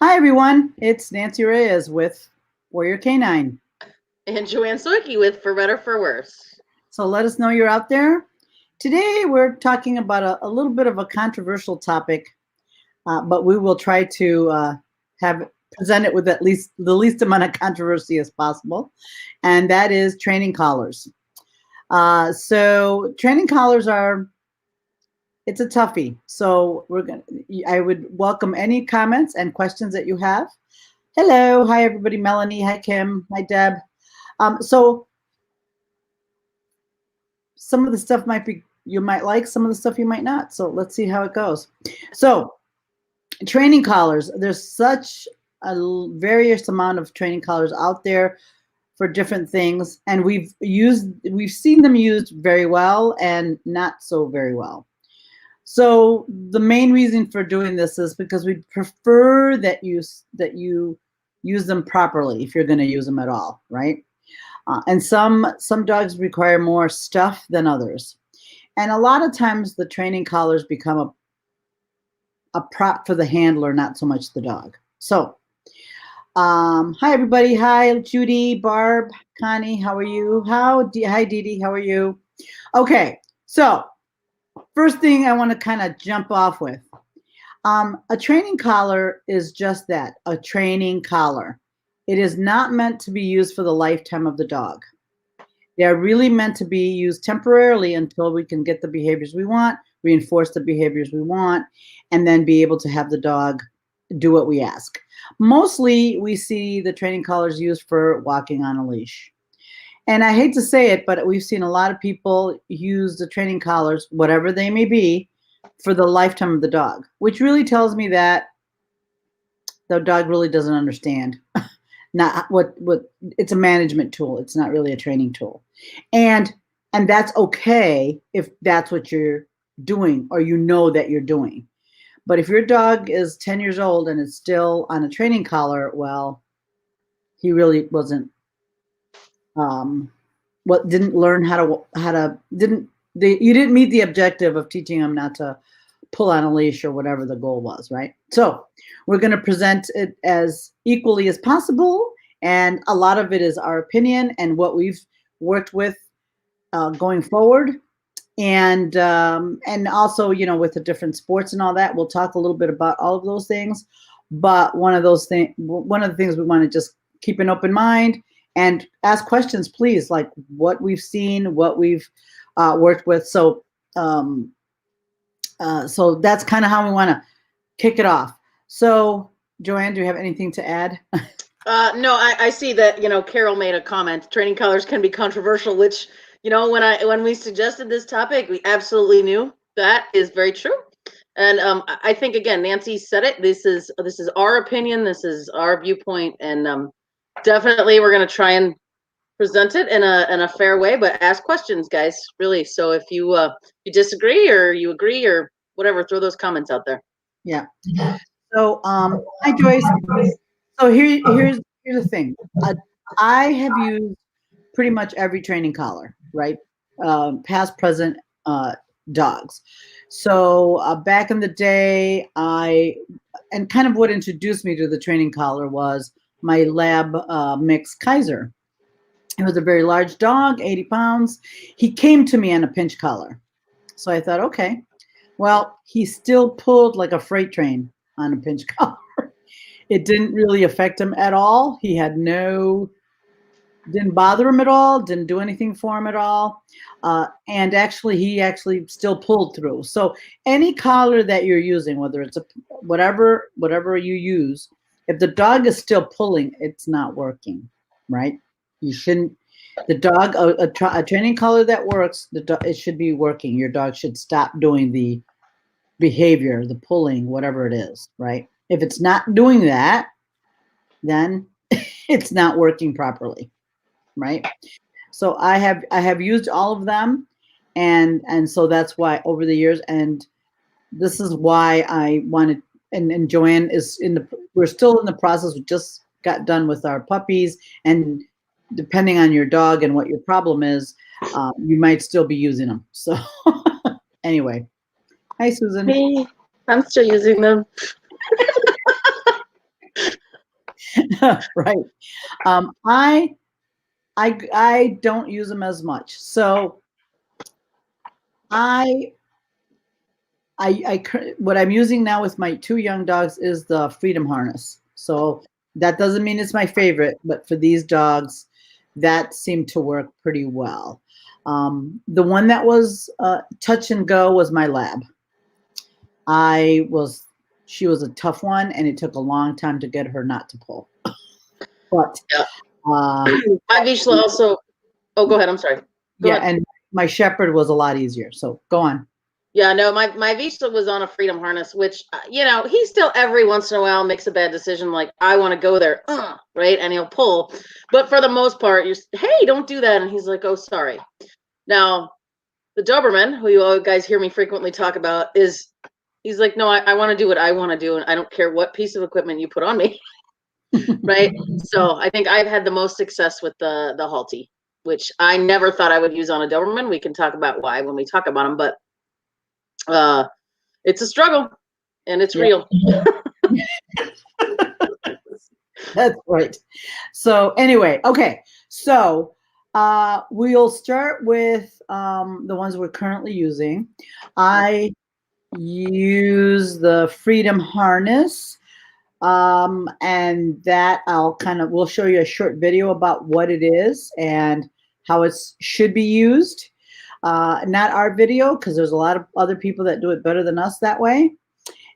Hi, everyone. It's Nancy Reyes with Warrior Canine. And Joanne Soicki with For Better For Worse. So let us know you're out there. Today, we're talking about a little bit of a controversial topic, but we will try to have present it with at least the least amount of controversy as possible, and that is training collars. So training collars are it's a toughie. So I would welcome any comments and questions that you have. Hello, hi everybody. Melanie, hi Kim, hi Deb. So some of the stuff you might like, some of the stuff you might not. So let's see how it goes. So training collars, there's such a various amount of training collars out there for different things, and we've seen them used very well and not so very well. So the main reason for doing this is because we prefer that you use them properly if you're going to use them at all, right? And some dogs require more stuff than others. And a lot of times the training collars become a prop for the handler, not so much the dog. So, hi everybody. Hi Judy, Barb, Connie. How are you? Hi Dee Dee. How are you? Okay. So first thing I want to kind of jump off with. A training collar is just that, a training collar. It is not meant to be used for the lifetime of the dog. They are really meant to be used temporarily until we can get the behaviors we want, reinforce the behaviors we want, and then be able to have the dog do what we ask. Mostly, we see the training collars used for walking on a leash. And I hate to say it, but we've seen a lot of people use the training collars, whatever they may be, for the lifetime of the dog, which really tells me that the dog really doesn't understand not what it's a management tool. It's not really a training tool. And that's okay if that's what you're doing or you know that you're doing. But if your dog is 10 years old and is still on a training collar, well, he really wasn't what didn't learn how to didn't you didn't meet the objective of teaching him not to pull on a leash or whatever the goal was, right? So we're going to present it as equally as possible, and a lot of it is our opinion and what we've worked with going forward, and also with the different sports and all that. We'll talk a little bit about all of those things, but one of the things we want to just keep an open mind and ask questions, please, like what we've seen, what we've worked with. So so that's kind of how we want to kick it off. So, Joanne, do you have anything to add? No, I see that, Carol made a comment. Training colors can be controversial, which, when we suggested this topic, we absolutely knew that is very true. And I think, again, Nancy said it. This is our opinion. This is our viewpoint. And definitely we're going to try and present it in a fair way, but ask questions, guys, really. So if you disagree or you agree or whatever, throw those comments out there. Yeah. So, hi Joyce. So here's the thing. I have used pretty much every training collar, right? Past, present, dogs. So back in the day, and kind of what introduced me to the training collar was my lab mix Kaiser. It was a very large dog, 80 pounds. He came to me on a pinch collar. So I thought, okay, well, he still pulled like a freight train on a pinch collar. It didn't really affect him at all. He had didn't bother him at all, didn't do anything for him at all. And actually, he actually still pulled through. So any collar that you're using, whether it's whatever you use, if the dog is still pulling, it's not working, right? You shouldn't. The dog, a training collar that works, it should be working. Your dog should stop doing the behavior, the pulling, whatever it is, right? If it's not doing that, then it's not working properly, right? So I have used all of them, and so that's why over the years, and this is why I wanted. And Joanne is we're still in the process. We just got done with our puppies, and depending on your dog and what your problem is, you might still be using them. So anyway, hi Susan. Me, I'm still using them. Right. I don't use them as much. So I what I'm using now with my 2 young dogs is the Freedom Harness. So that doesn't mean it's my favorite, but for these dogs, that seemed to work pretty well. The one that was touch and go was my lab. She was a tough one, and it took a long time to get her not to pull. But Yeah. uh, My Vizsla also. Oh, go ahead. I'm sorry. Go yeah, ahead. and my Shepherd was a lot easier. So go on. Yeah, no, my Vizsla was on a Freedom Harness, which he still every once in a while makes a bad decision, like I want to go there, right, and he'll pull. But for the most part, hey, don't do that, and he's like, oh, sorry. Now, the Doberman, who you all guys hear me frequently talk about, he's like, no, I want to do what I want to do, and I don't care what piece of equipment you put on me, right? So I think I've had the most success with the Halti, which I never thought I would use on a Doberman. We can talk about why when we talk about them, but it's a struggle and it's real. That's right. So anyway, okay. So we'll start with the ones we're currently using. I use the Freedom Harness. And that we'll show you a short video about what it is and how it should be used. Not our video, because there's a lot of other people that do it better than us that way.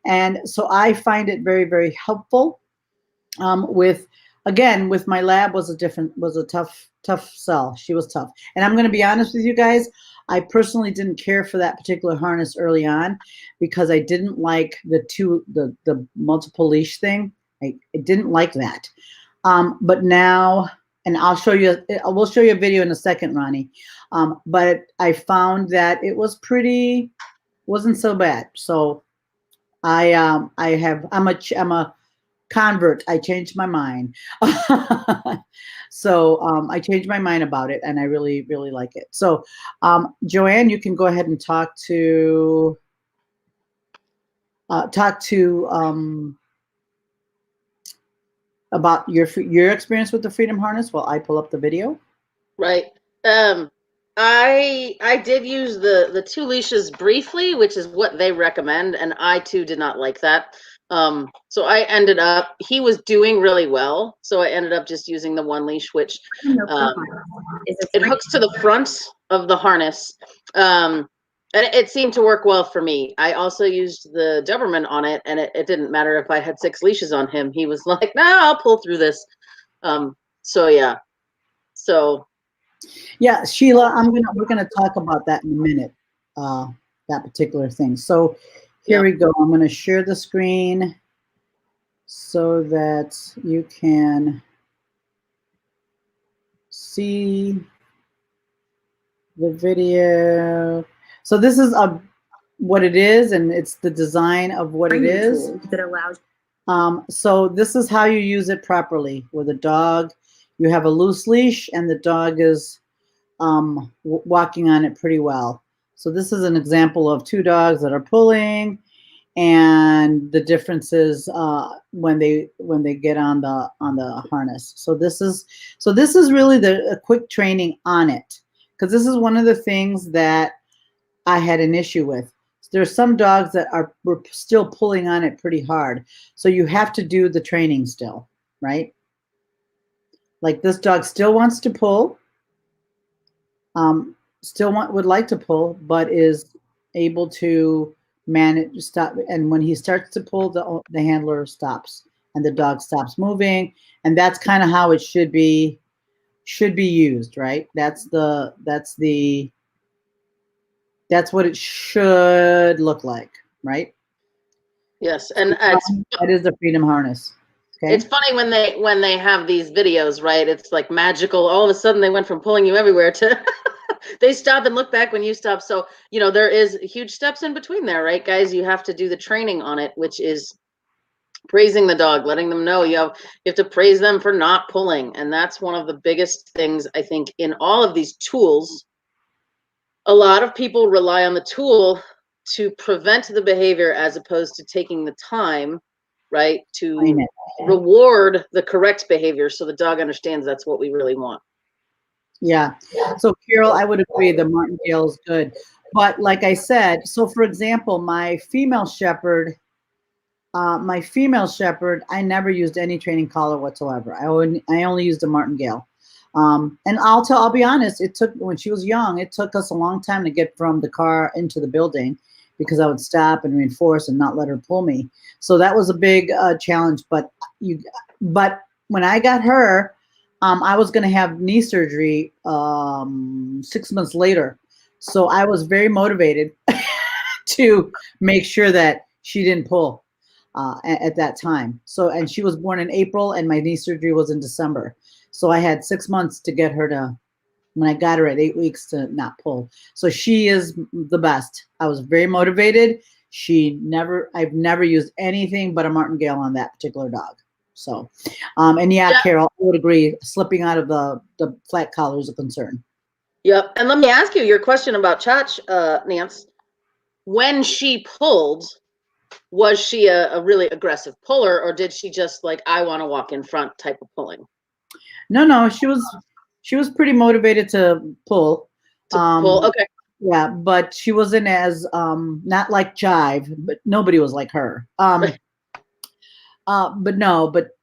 And so I find it very, very helpful. With my lab was a tough sell. She was tough. And I'm going to be honest with you guys. I personally didn't care for that particular harness early on because I didn't like the multiple leash thing. I didn't like that. But now, and we'll show you a video in a second, Ronnie. But I found that it wasn't so bad. So I'm a convert. I changed my mind. So I changed my mind about it, and I really, really like it. So Joanne, you can go ahead and talk to about your experience with the Freedom Harness while I pull up the video. Right. I did use the 2 leashes briefly, which is what they recommend, and I too did not like that. So he was doing really well, so I ended up just using the 1 leash, which it hooks to the front of the harness. And it seemed to work well for me. I also used the Doberman on it, and it didn't matter if I had 6 leashes on him. He was like, "No, I'll pull through this." So yeah. So yeah, Sheila, we're gonna talk about that in a minute. That particular thing. So here we go. I'm gonna share the screen so that you can see the video. So this is what it is, and it's the design of what it is. That allows. So this is how you use it properly with a dog. You have a loose leash, and the dog is walking on it pretty well. So this is an example of 2 dogs that are pulling, and the differences when they get on the harness. So this is really a quick training on it, because this is one of the things that I had an issue with. There's some dogs that were still pulling on it pretty hard. So you have to do the training still, right? Like this dog still wants to pull, would like to pull, but is able to manage, stop. And when he starts to pull, the handler stops and the dog stops moving. And that's kind of how it should be used, right? That's what it should look like, right? yes, and that is the Freedom Harness. Okay. It's funny when they have these videos, right? It's like magical. All of a sudden, they went from pulling you everywhere to they stop and look back when you stop. So there is huge steps in between there, right, guys? You have to do the training on it, which is praising the dog, letting them know you have to praise them for not pulling, and that's one of the biggest things I think in all of these tools. A lot of people rely on the tool to prevent the behavior as opposed to taking the time right? I To know. reward the correct behavior so the dog understands that's what we really want. Yeah. So Carol, I would agree the martingale is good. But like I said, so for example, my female shepherd, I never used any training collar whatsoever. I only used a martingale. And I'll be honest, it took, when she was young, it took us a long time to get from the car into the building because I would stop and reinforce and not let her pull me. So that was a big challenge. But when I got her, I was going to have knee surgery 6 months later. So I was very motivated to make sure that she didn't pull at that time. So, and she was born in April and my knee surgery was in December. So I had 6 months to get her to, when I got her at 8 weeks, to not pull. So she is the best. I was very motivated. I've never used anything but a martingale on that particular dog. So, and yeah, Carol, I would agree. Slipping out of the flat collar is a concern. Yep. And let me ask you your question about Chach, Nance. When she pulled, was she a really aggressive puller, or did she just like, I want to walk in front type of pulling? No, she was pretty motivated to pull. Pull, okay. Yeah, but she wasn't as not like Jive, but nobody was like her. But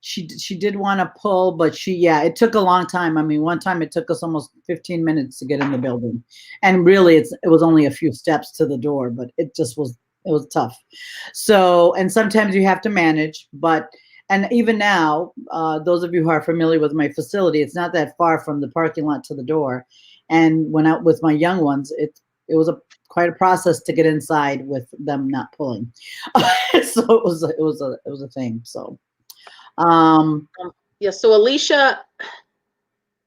she did want to pull, but it took a long time. I mean, one time it took us almost 15 minutes to get in the building, and really it was only a few steps to the door, but it was tough. So, and sometimes you have to manage, and even now, those of you who are familiar with my facility, it's not that far from the parking lot to the door. And when out with my young ones, it was quite a process to get inside with them not pulling. So it was a thing. So, yeah. So Alicia,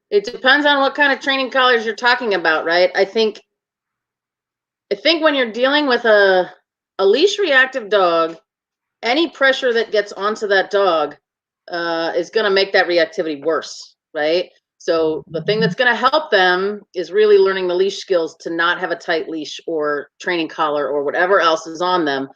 it depends on what kind of training collars you're talking about, right? I think when you're dealing with a leash reactive dog, any pressure that gets onto that dog is going to make that reactivity worse, right? So the thing that's going to help them is really learning the leash skills to not have a tight leash or training collar or whatever else is on them.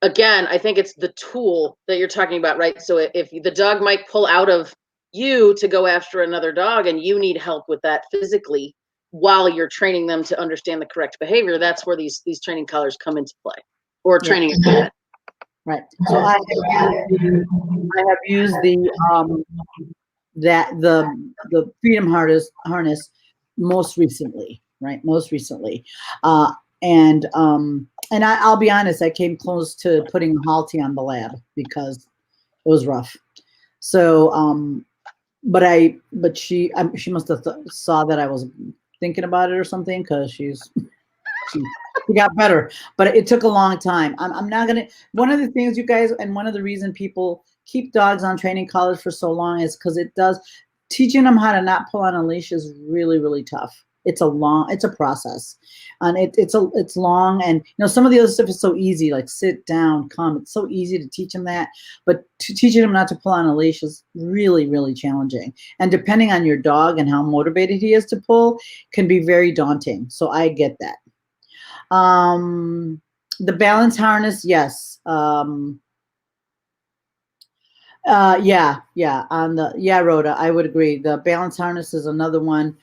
Again, I think it's the tool that you're talking about, right? So if the dog might pull out of you to go after another dog and you need help with that physically while you're training them to understand the correct behavior, that's where these training collars come into play, or training equipment. Right. So I have used the Freedom harness most recently, right? Most recently, and I'll be honest, I came close to putting a Halti on the lab because it was rough. So, but she must have saw that I was thinking about it or something, because she got better, but it took a long time. I'm not gonna. One of the things, you guys, and one of the reason people keep dogs on training collars for so long is because teaching them how to not pull on a leash is really, really tough. It's a process, and it's long. And some of the other stuff is so easy, like sit down, come. It's so easy to teach them that, but teaching them not to pull on a leash is really, really challenging. And depending on your dog and how motivated he is to pull, can be very daunting. So I get that. The balance harness, yes. Rhoda, I would agree. The balance harness is another one.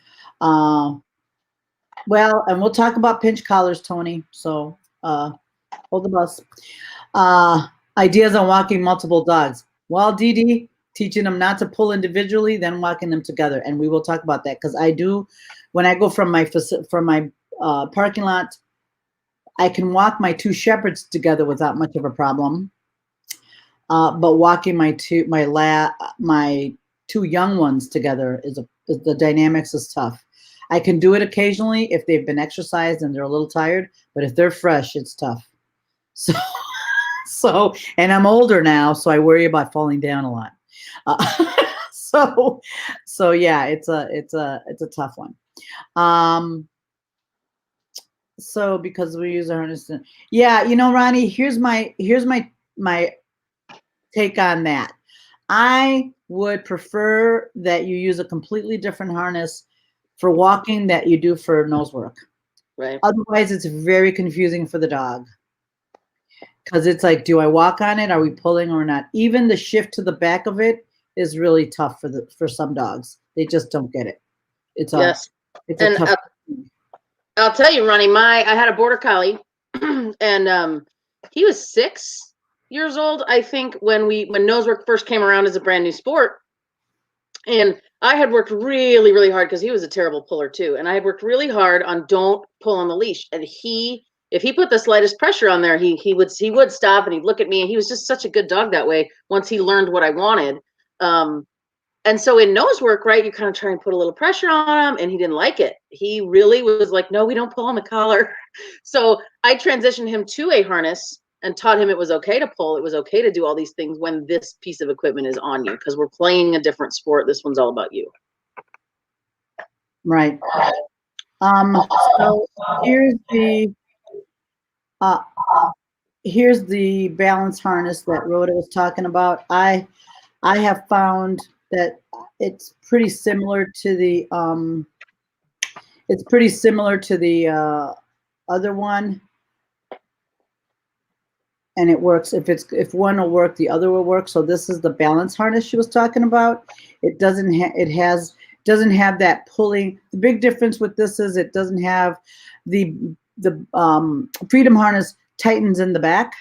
Well, and we'll talk about pinch collars, Tony. So hold the bus. Ideas on walking multiple dogs. Well, Dee Dee, teaching them not to pull individually, then walking them together, and we will talk about that, because I do. When I go from my parking lot, I can walk my two shepherds together without much of a problem. But walking my two young ones together the dynamics is tough. I can do it occasionally if they've been exercised and they're a little tired, but if they're fresh, it's tough. So, and I'm older now, so I worry about falling down a lot. So yeah, it's a tough one. So because we use a harness, yeah, Ronnie, here's my take on that. I would prefer that you use a completely different harness for walking that you do for nose work. Right. Otherwise, it's very confusing for the dog. because it's like, do I walk on it? Are we pulling or not? Even the shift to the back of it is really tough for some dogs. They just don't get it. It's a Yes. it's a And tough. I'll tell you, Ronnie, I had a border collie, and he was 6 years old, I think, when nose work first came around as a brand new sport. And I had worked really, really hard because he was a terrible puller too. And I had worked really hard on don't pull on the leash. And if he put the slightest pressure on there, he would stop and he'd look at me. And he was just such a good dog that way once he learned what I wanted. And so in nose work, right, you kind of try and put a little pressure on him, and he didn't like it. He really was like, no, we don't pull on the collar. So I transitioned him to a harness and taught him it was okay to pull. It was okay to do all these things when this piece of equipment is on you, because we're playing a different sport. This one's all about you. Right. So here's the balance harness that Rhoda was talking about. I have found that it's pretty similar to the other one, and it works. If one will work, the other will work. So this is the balance harness she was talking about. It doesn't have that pulling. The big difference with this is it doesn't have the Freedom harness tightens in the back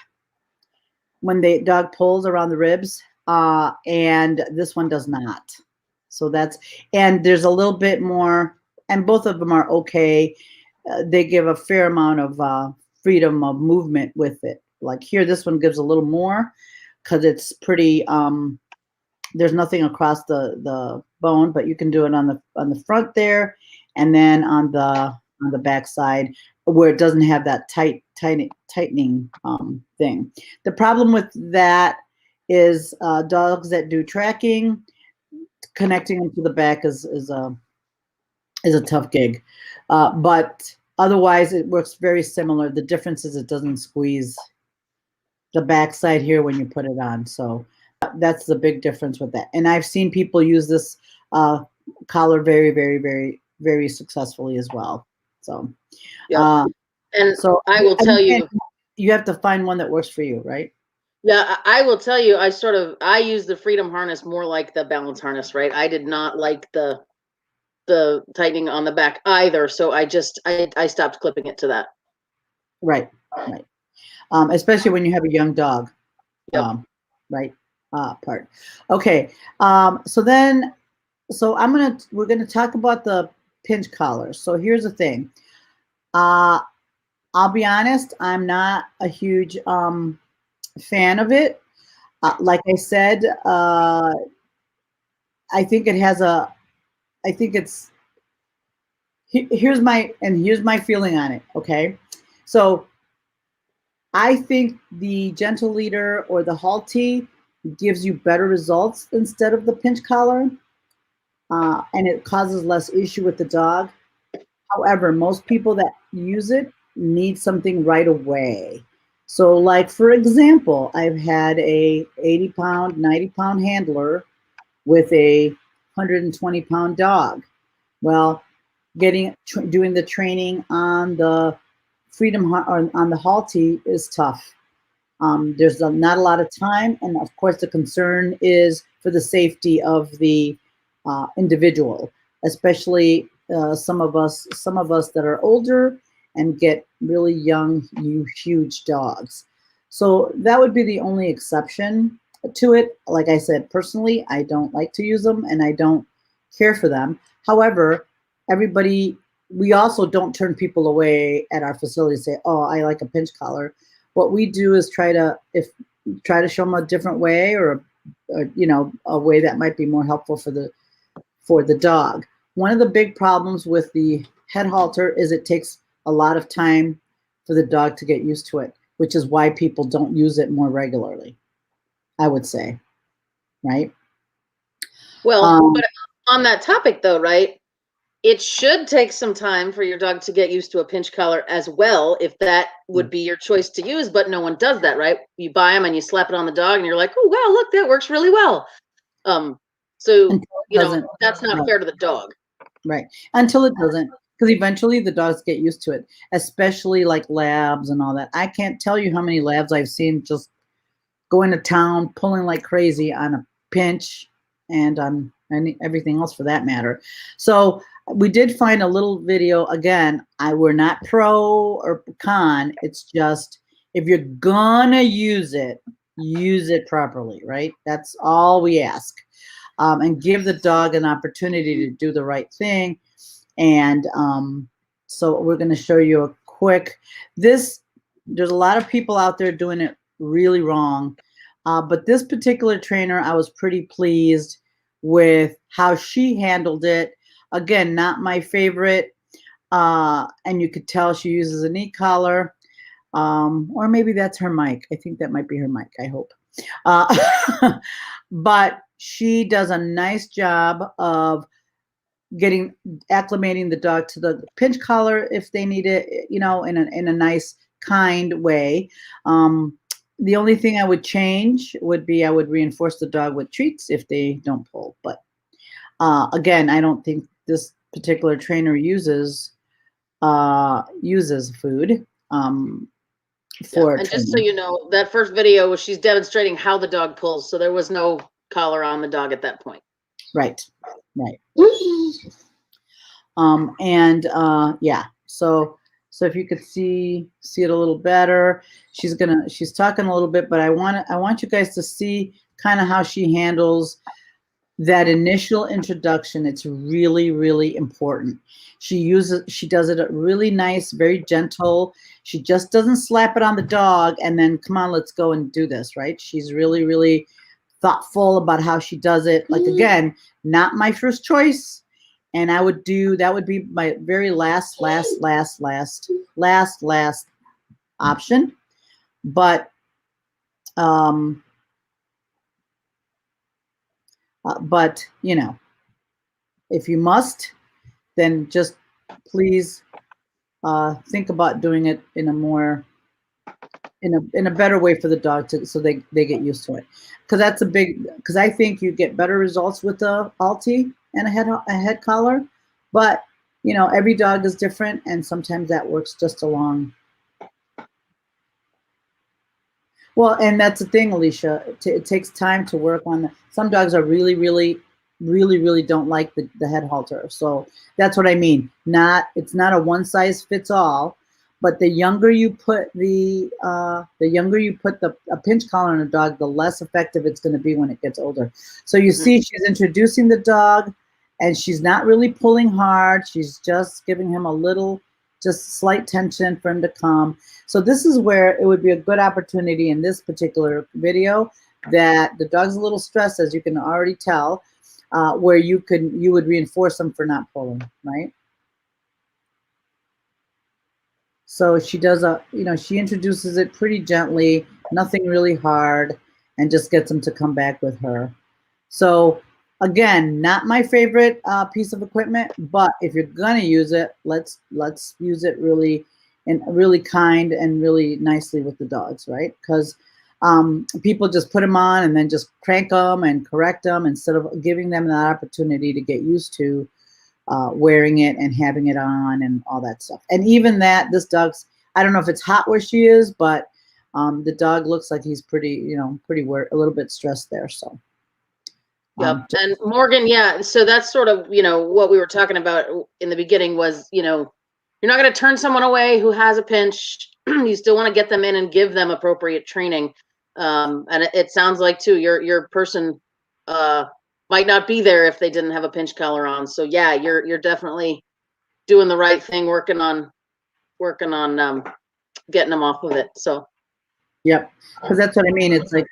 when the dog pulls around the ribs, and this one does not. So and there's a little bit more, and both of them are okay. They give a fair amount of freedom of movement with it. Like here, this one gives a little more because it's pretty, there's nothing across the bone, but you can do it on the front there, and then on the back side where it doesn't have that tightening thing. The problem with that is dogs that do tracking, connecting them to the back is a tough gig, but otherwise it works very similar. The difference is it doesn't squeeze the backside here when you put it on. So that's the big difference with that. And I've seen people use this collar very, very, very, very successfully as well. So, yeah. And so I will tell you, you have to find one that works for you, right? Yeah, I will tell you, I use the Freedom harness more like the balance harness, right? I did not like the tightening on the back either, so I stopped clipping it to that. Right. Especially when you have a young dog. Yep. Right. Part. Okay. So we're gonna talk about the pinch collars. So here's the thing. I'll be honest, I'm not a huge fan of it. Like I said, I think here's my feeling on it. Okay. So I think the Gentle Leader or the Halti gives you better results instead of the pinch collar, and it causes less issue with the dog. However, most people that use it need something right away. So like, for example, I've had a 80-pound, 90-pound handler with a 120-pound dog. Well, doing the training on the Freedom on the Halti is tough. There's not a lot of time, and of course the concern is for the safety of the individual, especially some of us that are older and get really young, huge dogs. So that would be the only exception to it. Like I said, personally, I don't like to use them and I don't care for them. However, we also don't turn people away at our facility and say, oh, I like a pinch collar. What we do is try to show them a different way, or a way that might be more helpful for the dog. One of the big problems with the head halter is it takes a lot of time for the dog to get used to it, which is why people don't use it more regularly, I would say, right? Well, but on that topic though, right? It should take some time for your dog to get used to a pinch collar as well, if that would be your choice to use, but no one does that, right? You buy them and you slap it on the dog and you're like, oh, wow, look, that works really well. So, that's not fair to the dog. Right. Until it doesn't. because eventually the dogs get used to it, especially like labs and all that. I can't tell you how many labs I've seen just going to town, pulling like crazy on a pinch and on everything else for that matter. So we did find a little video. Again, we're not pro or con. It's just if you're gonna use it properly, right? That's all we ask. And give the dog an opportunity to do the right thing. And so we're going to show you a quick, there's a lot of people out there doing it really wrong. But this particular trainer, I was pretty pleased with how she handled it. Again, not my favorite. And you could tell she uses a knee collar. Or maybe that's her mic. I think that might be her mic, I hope. But she does a nice job of acclimating the dog to the pinch collar if they need it, you know, in a nice, kind way. The only thing I would change would be I would reinforce the dog with treats if they don't pull. But again, I don't think this particular trainer uses food. For and just so you know, that first video was she's demonstrating how the dog pulls, so there was no collar on the dog at that point. Right. Yeah. So if you could see it a little better, she's talking a little bit, but I want you guys to see kind of how she handles that initial introduction. It's really, really important. She does it really nice, very gentle. She just doesn't slap it on the dog and then, come on, let's go and do this, right? She's really, really thoughtful about how she does it. Like, again, not my first choice. And that would be my very last option. But, you know, if you must, then just please think about doing it in a better way for the dog so they get used to it. Because I think you get better results with the Alti and a head collar. But, you know, every dog is different, and sometimes that works just along. Well, and that's the thing, Alicia. It takes time to work on some dogs are really, really, really, really don't like the head halter. So that's what I mean. It's not a one size fits all, but the younger you put a pinch collar on a dog, the less effective it's going to be when it gets older. So you see, she's introducing the dog, and she's not really pulling hard. She's just giving him a little, just slight tension for him to come. So this is where it would be a good opportunity in this particular video that the dog's a little stressed, as you can already tell, where you would reinforce them for not pulling, right? So she does she introduces it pretty gently, nothing really hard, and just gets them to come back with her. So again, not my favorite piece of equipment, but if you're gonna use it, let's use it really kind and really nicely with the dogs, right? Because people just put them on and then just crank them and correct them instead of giving them that opportunity to get used to wearing it and having it on and all that stuff. And even that, this dog's, I don't know if it's hot where she is, but the dog looks like he's pretty a little bit stressed there. So. Yep. And Morgan, yeah. So that's sort of, what we were talking about in the beginning was, you're not going to turn someone away who has a pinch. You still want to get them in and give them appropriate training. And it sounds like too, your person might not be there if they didn't have a pinch collar on. So yeah, you're definitely doing the right thing, working on getting them off of it. So. Yep. Because that's what I mean. It's like,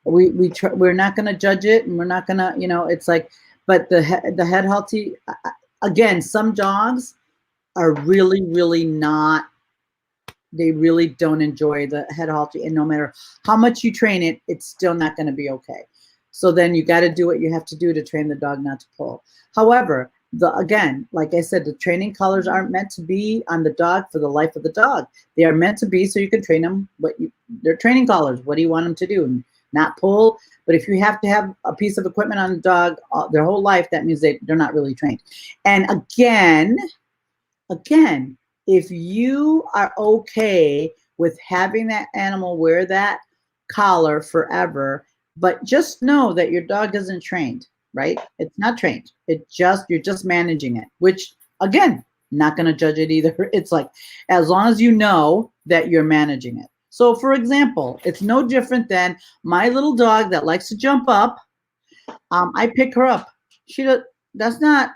we're not going to judge it, and we're not going to, it's like, but the head halty, again, some dogs are really, really not, they really don't enjoy the head halty, and no matter how much you train it, it's still not going to be okay. So then you got to do what you have to do to train the dog not to pull. However, again, like I said, the training collars aren't meant to be on the dog for the life of the dog. They are meant to be so you can train them. They're training collars. What do you want them to do? Not pull. But if you have to have a piece of equipment on the dog their whole life, that means they're not really trained. And again, again, if you are okay with having that animal wear that collar forever, but just know that your dog isn't trained, right? It's not trained. You're just managing it, which again, not going to judge it either. It's like, as long as you know that you're managing it. So for example, it's no different than my little dog that likes to jump up. I pick her up. That's not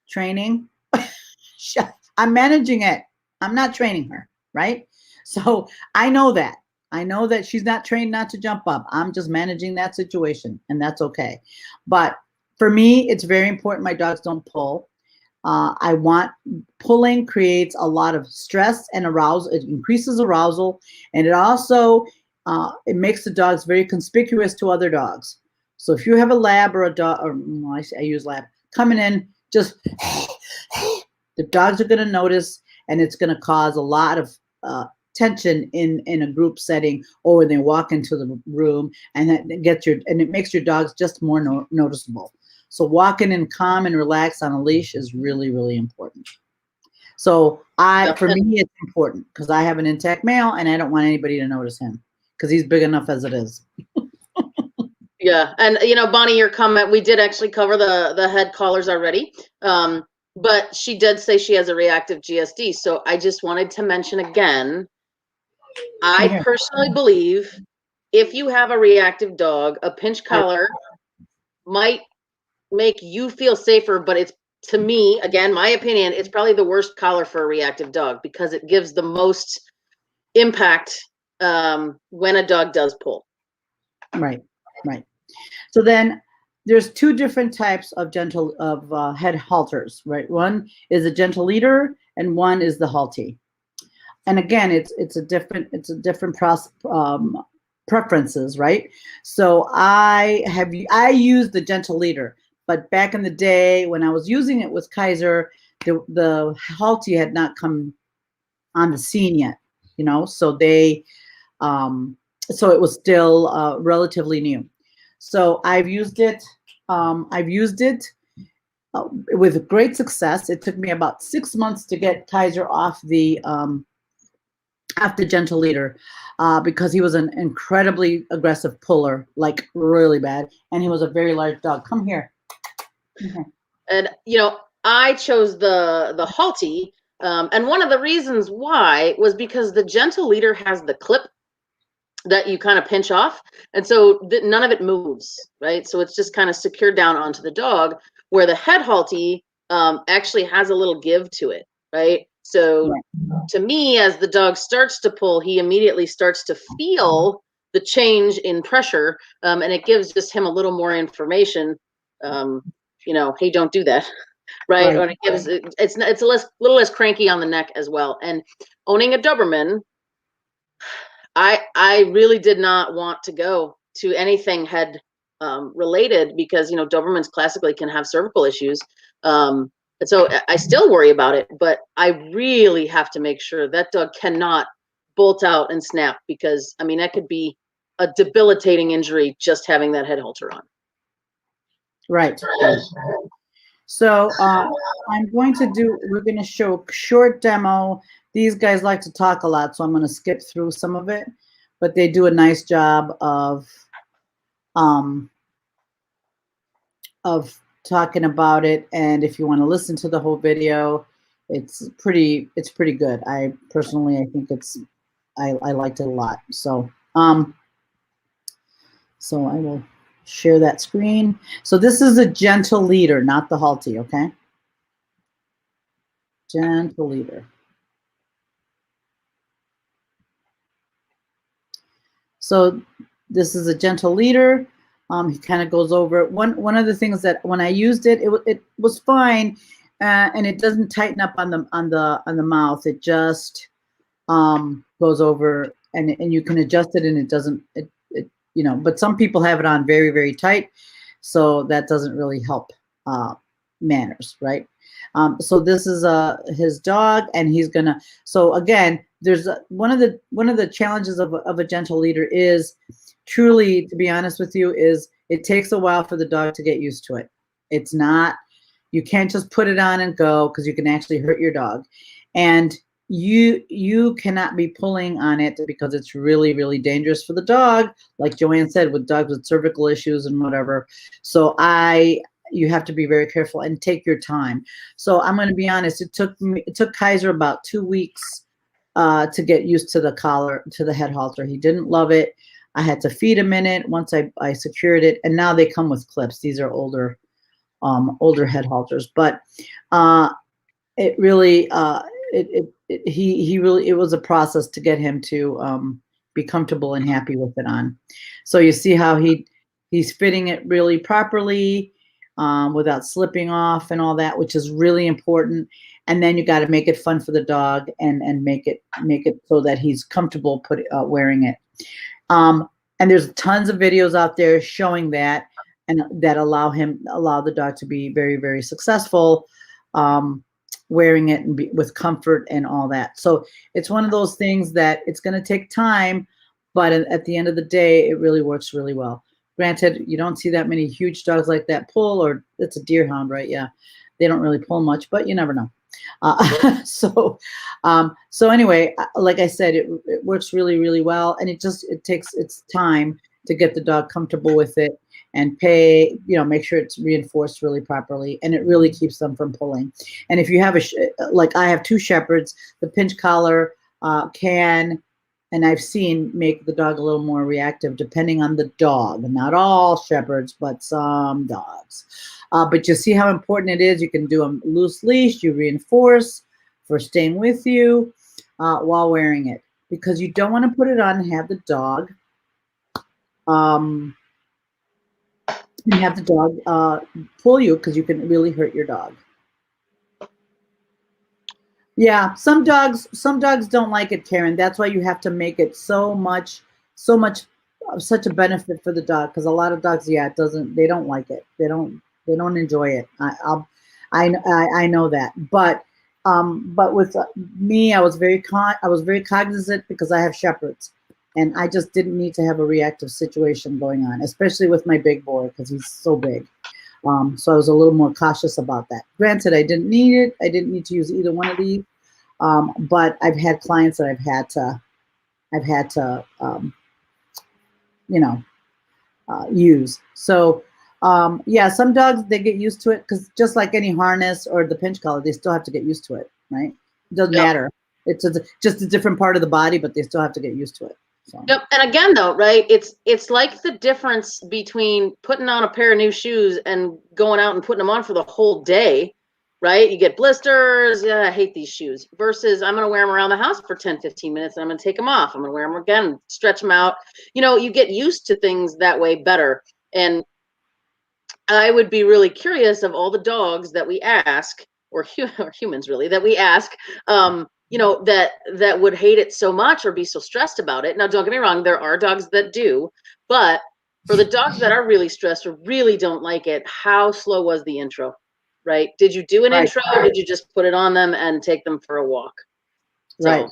training. I'm managing it. I'm not training her, right? So I know that. I know that she's not trained not to jump up. I'm just managing that situation, and that's okay. But for me, it's very important my dogs don't pull. Pulling creates a lot of stress and arousal. It increases arousal, and it also it makes the dogs very conspicuous to other dogs. So if you have a lab or a dog, or I use lab, coming in, just the dogs are going to notice, and it's going to cause a lot of tension in a group setting, or when they walk into the room, and it makes your dogs just more noticeable. So walking in calm and relaxed on a leash is really, really important. So for me, it's important because I have an intact male, and I don't want anybody to notice him because he's big enough as it is. Yeah, and Bonnie, your comment, we did actually cover the head collars already, but she did say she has a reactive GSD. So I just wanted to mention again, I personally believe if you have a reactive dog, a pinch collar might make you feel safer, but it's, to me, again, my opinion, it's probably the worst collar for a reactive dog because it gives the most impact when a dog does pull. Right. So then there's two different types of head halters, right? One is a gentle leader, and one is the Halti. And again, it's a different preferences, right? So I use the gentle leader, but back in the day when I was using it with Kaiser, the Halti had not come on the scene yet, so so it was still relatively new. So I've used it. With great success. It took me about 6 months to get Kaiser off the gentle leader because he was an incredibly aggressive puller, like really bad, and he was a very large dog. Come here. And I chose the Halti, and one of the reasons why was because the gentle leader has the clip that you kind of pinch off, and so none of it moves, right? So it's just kind of secured down onto the dog, where the head Halti actually has a little give to it, right? So to me, as the dog starts to pull, he immediately starts to feel the change in pressure, and it gives just him a little more information. Hey, don't do that, right? Or it gives it's a little less cranky on the neck as well. And owning a Doberman, I really did not want to go to anything head related because Dobermans classically can have cervical issues, and so I still worry about it. But I really have to make sure that dog cannot bolt out and snap, because that could be a debilitating injury just having that head halter on. Right. So we're going to show a short demo. These guys like to talk a lot, so I'm going to skip through some of it, but they do a nice job of talking about it. And if you want to listen to the whole video, it's pretty good. I think I liked it a lot. So so I will share that screen. So this is a gentle leader, not the Halti, okay? Gentle leader. So this is a gentle leader. He kind of goes over it. One of the things that when I used it, it was fine, and it doesn't tighten up on the mouth. It just goes over, and you can adjust it, and it doesn't. But some people have it on very, very tight, so that doesn't really help manners, right? So this is his dog, and he's gonna. So again, there's one of the challenges of a gentle leader is truly, to be honest with you, is it takes a while for the dog to get used to it. It's not You can't just put it on and go because you can actually hurt your dog. And you cannot be pulling on it because it's really, really dangerous for the dog, like Joanne said, with dogs with cervical issues and whatever. So you have to be very careful and take your time. So I'm going to be honest, it took Kaiser about 2 weeks to get used to the collar, to the head halter. He didn't love it. I had to feed him in it once I secured it, and now they come with clips. These are older head halters, but it really it was a process to get him to be comfortable and happy with it on. So you see how he's fitting it really properly without slipping off and all that, which is really important. And then you got to make it fun for the dog and make it so that he's comfortable wearing it. And there's tons of videos out there showing that, and that allow the dog to be very, very successful wearing it and with comfort and all that. So it's one of those things that it's going to take time, but at the end of the day, it really works really well. Granted, you don't see that many huge dogs like that pull, or it's a deerhound, right? Yeah, they don't really pull much, but you never know. So anyway, like I said, it works really, really well, and it takes its time to get the dog comfortable with it and make sure it's reinforced really properly, and it really keeps them from pulling. And if you have like I have 2 Shepherds, the pinch collar can, and I've seen, make the dog a little more reactive depending on the dog. Not all Shepherds, but some dogs. But you see how important it is. You can do a loose leash, you reinforce for staying with you while wearing it, because you don't want to put it on and have the dog pull you, because you can really hurt your dog. Yeah, some dogs don't like it, Karen. That's why you have to make it such a benefit for the dog, because a lot of dogs, they don't like it. They don't enjoy it. I know that. But with me, I was very cognizant, because I have Shepherds, and I just didn't need to have a reactive situation going on, especially with my big boy, because he's so big. So I was a little more cautious about that. Granted, I didn't need it. I didn't need to use either one of these. But I've had clients that I've had to use. So yeah, some dogs, they get used to it, because just like any harness or the pinch collar, they still have to get used to it, right? It doesn't matter. It's just a different part of the body, but they still have to get used to it. So. Yep. And again, though, right, it's like the difference between putting on a pair of new shoes and going out and putting them on for the whole day, right? You get blisters. Yeah, I hate these shoes. Versus I'm going to wear them around the house for 10, 15 minutes, and I'm going to take them off. I'm going to wear them again, stretch them out. You get used to things that way better. And I would be really curious of all the dogs that we ask, or humans really, that we ask, that would hate it so much or be so stressed about it. Now, don't get me wrong, there are dogs that do, but for the dogs that are really stressed or really don't like it, how slow was the intro, right? Did you do an intro, or did you just put it on them and take them for a walk? Right.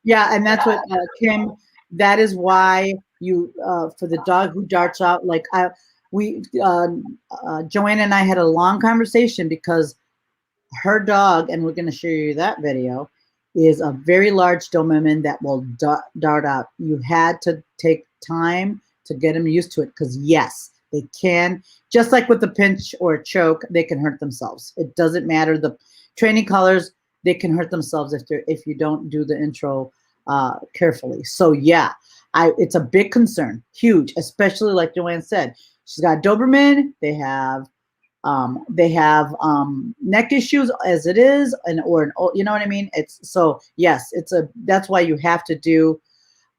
Yeah, and that's what, Kim, that is why you, for the dog who darts out, like Joanne and I had a long conversation, because her dog, and we're going to show you that video, is a very large Doberman that will dart out. You had to take time to get them used to it, because yes, they can, just like with the pinch or a choke, they can hurt themselves. It doesn't matter. The training collars, they can hurt themselves if you don't do the intro carefully. So yeah, it's a big concern, huge, especially like Joanne said. She's got Doberman. They have neck issues as it is, you know what I mean? Yes, that's why you have to do,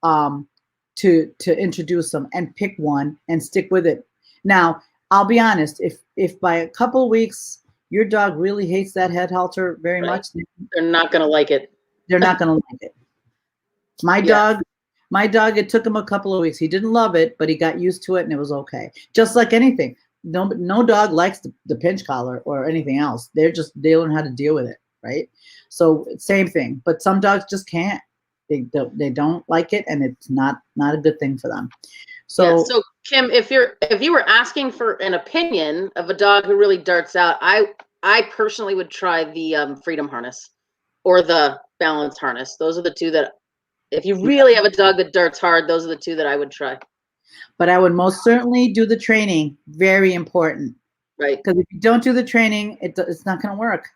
to introduce them and pick one and stick with it. Now, I'll be honest, if by a couple of weeks your dog really hates that head halter very much, they're not going to like it. They're not going to like it. My dog, it took him a couple of weeks. He didn't love it, but he got used to it, and it was okay. Just like anything. No dog likes the pinch collar or anything else. They learn how to deal with it, right? So same thing, but some dogs just can't. They don't like it, and it's not a good thing for them. So Kim, if you were asking for an opinion of a dog who really darts out, I personally would try the Freedom Harness or the Balance Harness. Those are the two that, if you really have a dog that darts hard, those are the two that I would try. But I would most certainly do the training. Very important. Right. Because if you don't do the training, it's not going to work.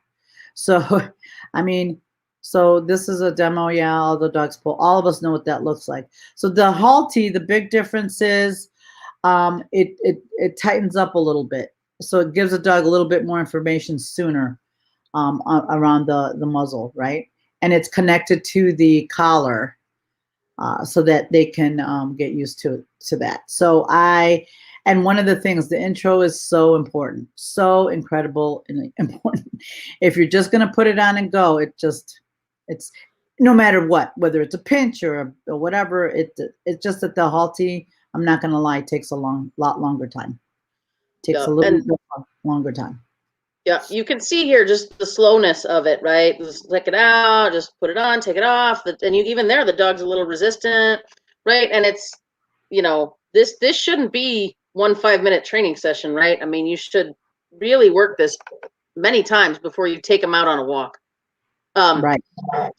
So, I mean, so this is a demo. Yeah, all the dogs pull. All of us know what that looks like. So the Halti, the big difference is it tightens up a little bit. So it gives a dog a little bit more information sooner around the muzzle, right? And it's connected to the collar so that they can get used to that. So and one of the things, the intro is so important, so incredible and important. If you're just going to put it on and go, it's no matter what, whether it's a pinch or whatever, it's just that the Halti, I'm not going to lie, takes a lot longer time. Takes a little bit longer time. Yeah, you can see here just the slowness of it, right? Just take it out, just put it on, take it off. And even there, the dog's a little resistant, right? And it's, this shouldn't be 1 5-minute training session, right? I mean, you should really work this many times before you take them out on a walk. Right.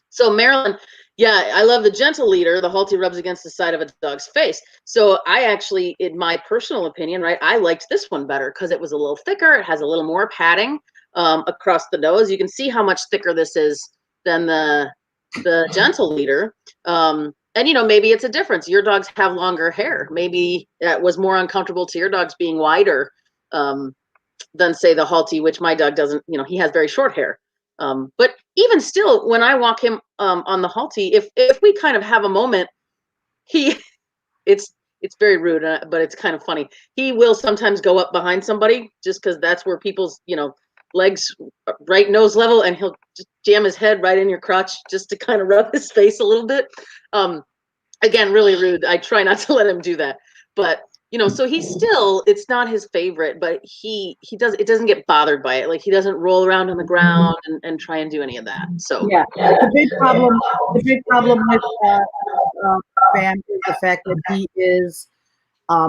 So Marilyn, yeah, I love the gentle leader. The Halti rubs against the side of a dog's face. So I actually, in my personal opinion, right, I liked this one better because it was a little thicker. It has a little more padding across the nose. You can see how much thicker this is than the gentle leader. And maybe it's a difference. Your dogs have longer hair. Maybe that was more uncomfortable to your dogs being wider than say the Halti, which my dog doesn't. He has very short hair. But even still, when I walk him on the Halti, if we kind of have a moment, it's very rude, but it's kind of funny. He will sometimes go up behind somebody just because that's where people's legs right nose level, and he'll just jam his head right in your crotch just to kind of rub his face a little bit. Again, really rude. I try not to let him do that, but. So he's still, it's not his favorite, but it doesn't get bothered by it. Like he doesn't roll around on the ground and try and do any of that. So yeah, the big problem with Bam is the fact that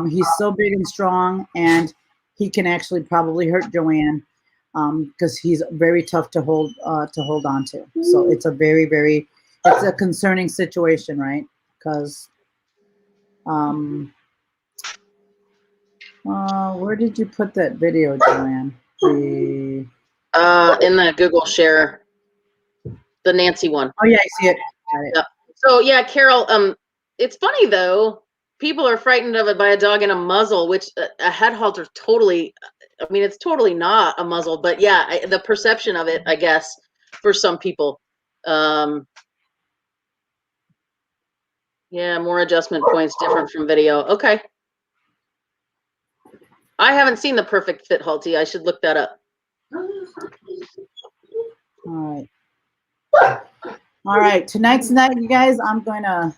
he's so big and strong, and he can actually probably hurt Joanne because he's very tough to hold on to. So it's a it's a concerning situation, right? Because where did you put that video, Joanne? In the Google Share, the Nancy one. Oh yeah, I see it. Got it. Yep. So yeah, Carol. It's funny though. People are frightened of it by a dog in a muzzle, which a head halter totally. I mean, it's totally not a muzzle, but yeah, the perception of it, I guess, for some people. Yeah, more adjustment points, different from video. Okay. I haven't seen the Perfect Fit Halti. I should look that up. All right. Tonight's night, you guys, I'm gonna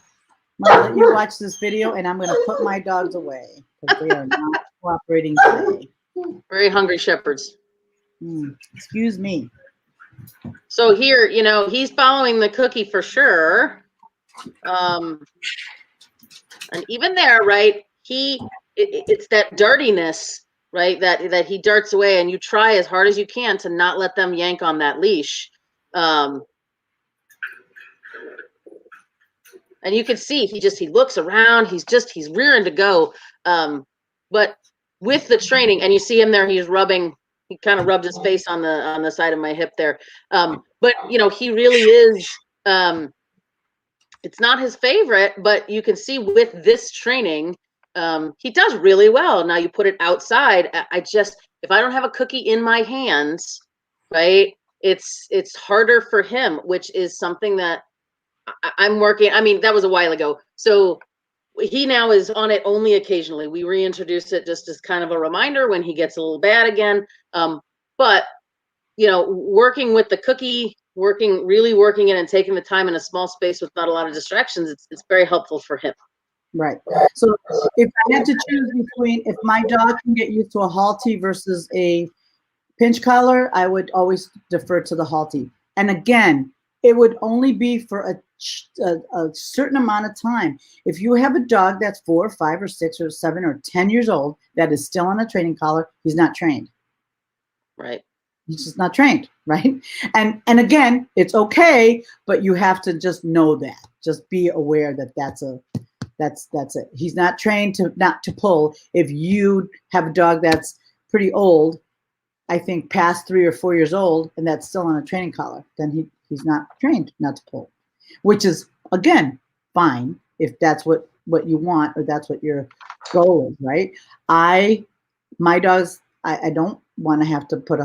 let you watch this video, and I'm gonna put my dogs away because they are not cooperating today. Very hungry shepherds. Excuse me. So here, he's following the cookie for sure. And even there, right? It's that dirtiness, right? That he darts away, and you try as hard as you can to not let them yank on that leash. And you can see he looks around. He's rearing to go. But with the training, and you see him there, he kind of rubbed his face on the side of my hip there. But he really is. It's not his favorite, but you can see with this training. He does really well. Now you put it outside. If I don't have a cookie in my hands, right, it's harder for him, which is something that I'm working. I mean, that was a while ago. So he now is on it only occasionally. We reintroduce it just as kind of a reminder when he gets a little bad again. But working with the cookie, really working it and taking the time in a small space with not a lot of distractions, it's very helpful for him. Right. So if I had to choose between, if my dog can get used to a Halti versus a pinch collar, I would always defer to the Halti. And again, it would only be for a a certain amount of time. If you have a dog that's 4 or 5 or 6 or 7 or 10 years old that is still on a training collar, he's not trained. Right. He's just not trained, right? And again, it's okay, but you have to just know that. Just be aware that that's it. He's not trained to not to pull. If you have a dog that's pretty old, I think past 3 or 4 years old, and that's still on a training collar, then he's not trained not to pull, which is again fine if that's what you want or that's what your goal is, right? My dogs, I don't want to have to put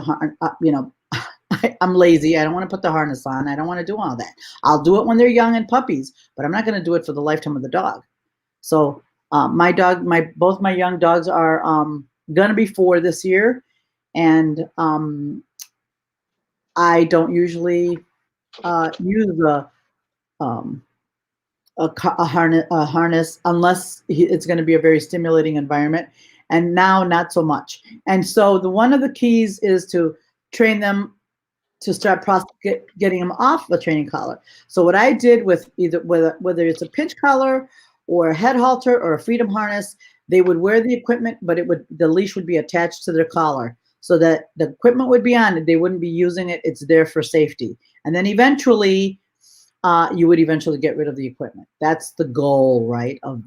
I'm lazy. I don't want to put the harness on. I don't want to do all that. I'll do it when they're young and puppies, but I'm not going to do it for the lifetime of the dog. So both my young dogs are going to be 4 this year, and I don't usually use a harness unless it's going to be a very stimulating environment. And now not so much. And so one of the keys is to train them to start getting them off the training collar. So what I did with whether it's a pinch collar or a head halter or a freedom harness, they would wear the equipment, but the leash would be attached to their collar so that the equipment would be on. They wouldn't be using it. It's there for safety. And then eventually, you would eventually get rid of the equipment. That's the goal, right, of